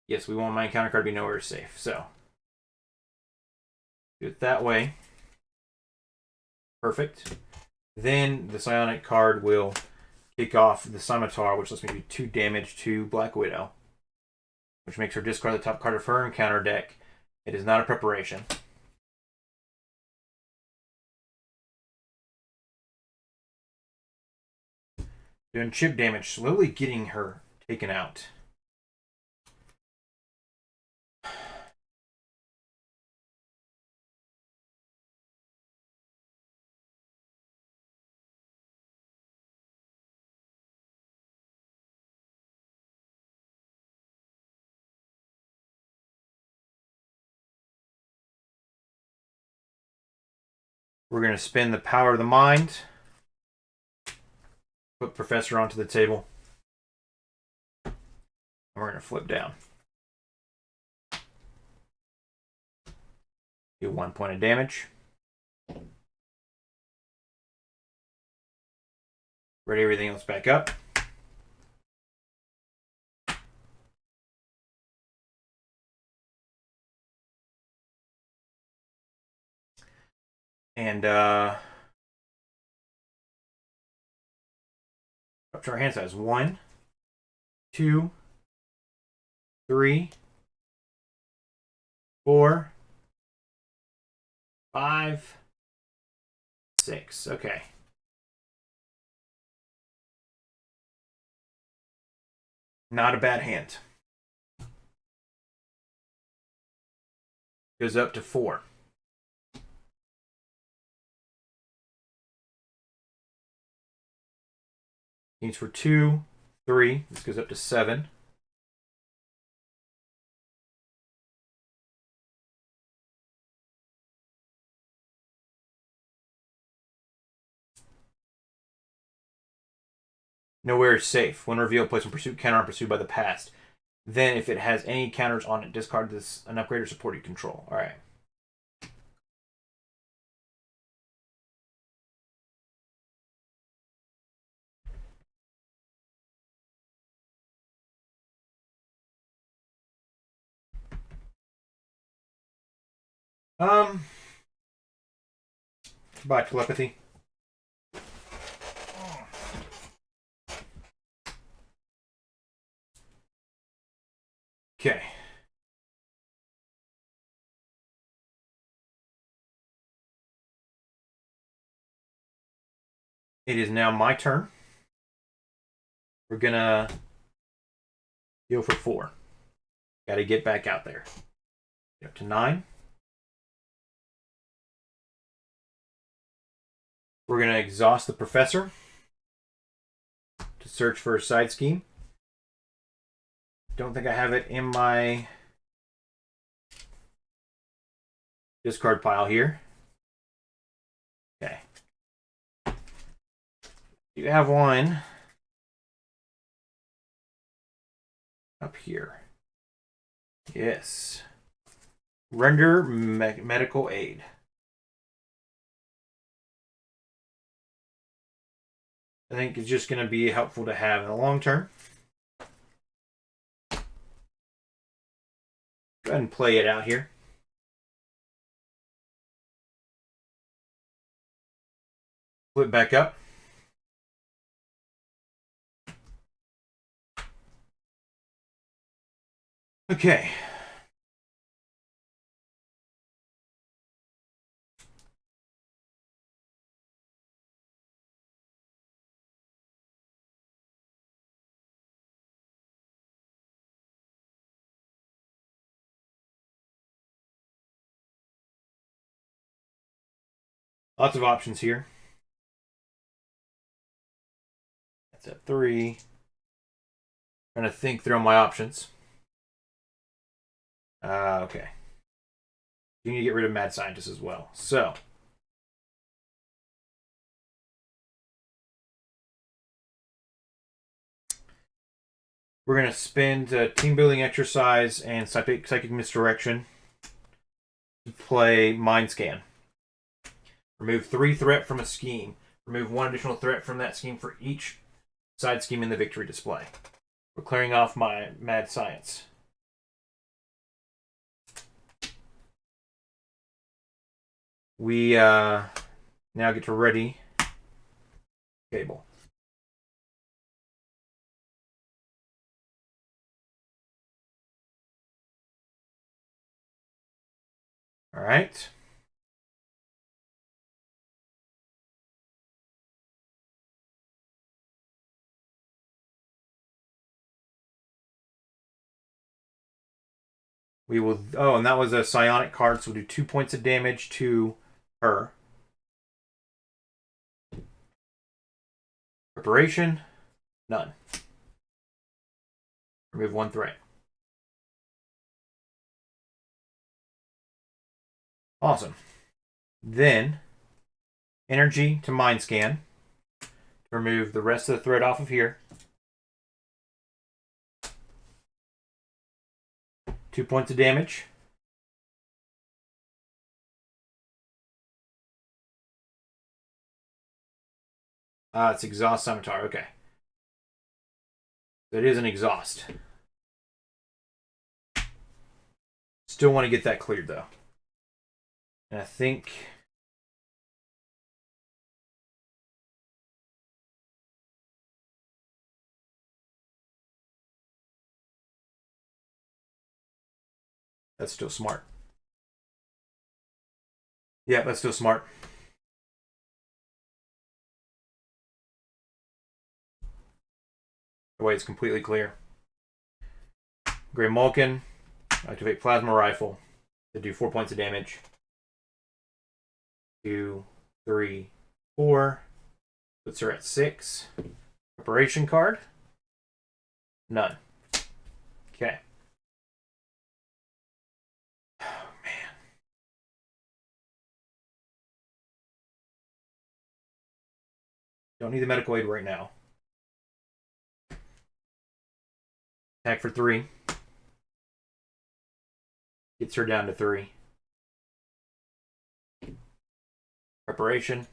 Yes, we want my encounter card to be nowhere safe, so. Do it that way. Perfect. Then the psionic card will kick off the Scimitar, which lets me do 2 damage to Black Widow, which makes her discard the top card of her encounter deck. It is not a preparation. Doing chip damage, slowly getting her taken out. We're going to spin the power of the mind. Put Professor onto the table. And we're going to flip down. Do 1 point of damage. Ready everything else back up. And up to our hand size. 1, 2, 3, 4, 5, 6. Okay. Not a bad hand. Goes up to 4. Needs for 2, 3. This goes up to 7. Nowhere is safe. When revealed, place one pursuit counter on pursued by the past. Then, if it has any counters on it, discard this an upgrade or support you control. All right. Goodbye, telepathy. Okay. It is now my turn. We're gonna go for 4. Got to get back out there. Get up to 9. We're gonna exhaust the professor to search for a side scheme. don't think I have it in my discard pile here. Okay. You have one up here. Yes. Render medical aid. I think it's just going to be helpful to have in the long term. Go ahead and play it out here. Flip back up. Okay. Lots of options here. That's at 3. I'm going to think through my options. Okay. You need to get rid of Mad Scientist as well. So. We're going to spend a team building exercise and psychic misdirection to play Mind Scan. Remove 3 threat from a scheme. Remove 1 additional threat from that scheme for each side scheme in the victory display. We're clearing off my Mad Science. We now get to ready Cable. All right. We will. Oh, and that was a psionic card, so we'll do 2 points of damage to her. Preparation, none. Remove 1 threat. Awesome. Then, energy to Mind Scan. Remove the rest of the threat off of here. 2 points of damage. It's Exhaust Scimitar. Okay. It is an exhaust. Still want to get that cleared, though. And I think... that's still smart. Yeah, that's still smart. The way it's completely clear. Graymalkin. Activate Plasma Rifle to do 4 points of damage. 2, 3, 4. Puts her at 6. Preparation card. None. Okay. Oh, man. Don't need the medical aid right now. Attack for 3. Gets her down to 3. Preparation.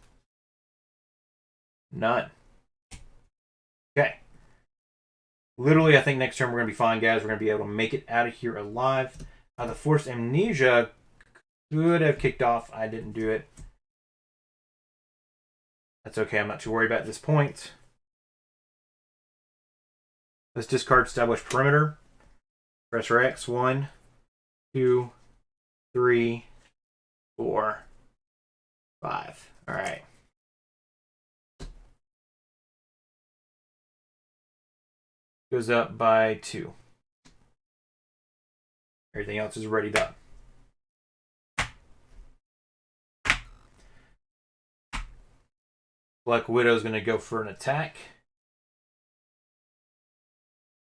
None. Okay. Literally, I think next turn we're going to be fine, guys. We're going to be able to make it out of here alive. The Forced Amnesia could have kicked off. I didn't do it. That's okay. I'm not too worried about it at this point. Let's discard Establish Perimeter. Press X. 1, 2, 3, 4, 5. All right. Goes up by 2. Everything else is readied up. Black Widow's going to go for an attack.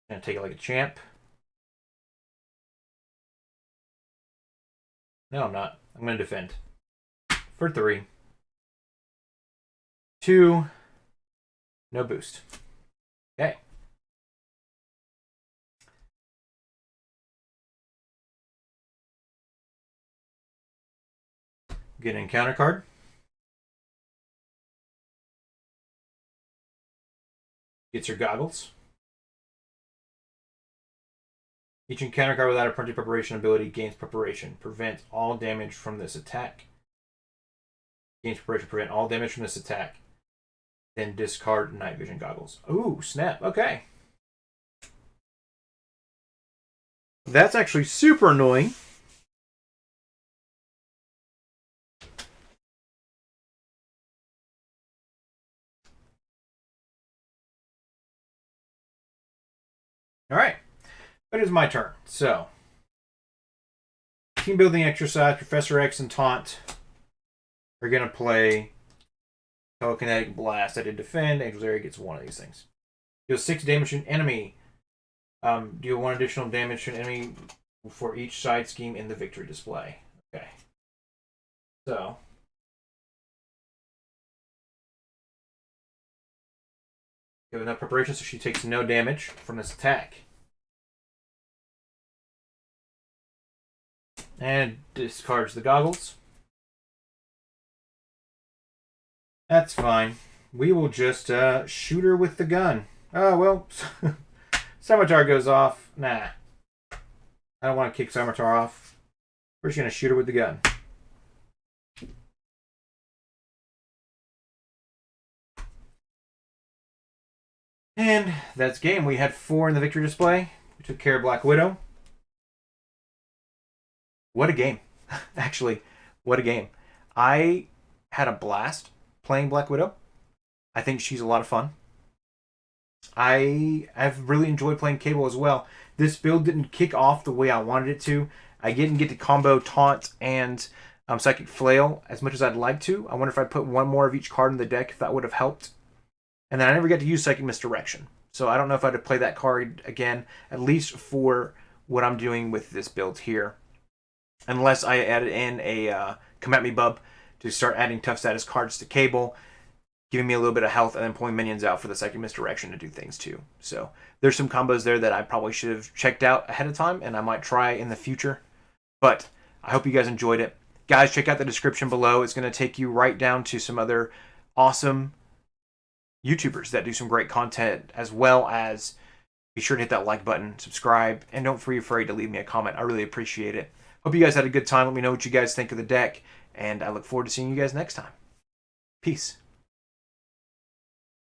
Going to take it like a champ. No, I'm not. I'm going to defend. For 3. 2. No boost. Okay. Get an encounter card. Gets your goggles. Each encounter card without a printed preparation ability gains preparation. Prevent all damage from this attack. Gains preparation. Prevent all damage from this attack. Then discard night vision goggles. Ooh, snap. Okay. That's actually super annoying. All right. It is my turn. So, team building exercise, Professor X and Taunt are going to play Telekinetic Blast. I did defend. Angel's Area gets one of these things. Deals 6 damage to an enemy. Deal 1 additional damage to an enemy for each side scheme in the victory display. Okay. So, give enough preparation so she takes no damage from this attack. And discards the goggles. That's fine. We will just shoot her with the gun. Oh, well, Scimitar goes off. Nah. I don't want to kick Scimitar off. We're just going to shoot her with the gun. And that's game. We had 4 in the victory display. We took care of Black Widow. What a game. Actually, what a game. I had a blast playing Black Widow. I think she's a lot of fun. I've really enjoyed playing Cable as well. This build didn't kick off the way I wanted it to. I didn't get to combo Taunt and Psychic Flail as much as I'd like to. I wonder if I'd put one more of each card in the deck, if that would have helped. And then I never got to use Psychic Misdirection. So I don't know if I'd play that card again, at least for what I'm doing with this build here. Unless I added in a Come At Me Bub to start adding tough status cards to Cable, giving me a little bit of health, and then pulling minions out for the Psychic Misdirection to do things too. So there's some combos there that I probably should have checked out ahead of time, and I might try in the future. But I hope you guys enjoyed it. Guys, check out the description below. It's going to take you right down to some other awesome YouTubers that do some great content, as well as be sure to hit that like button, subscribe, and don't be afraid to leave me a comment. I really appreciate it. Hope you guys had a good time. Let me know what you guys think of the deck, and I look forward to seeing you guys next time. Peace.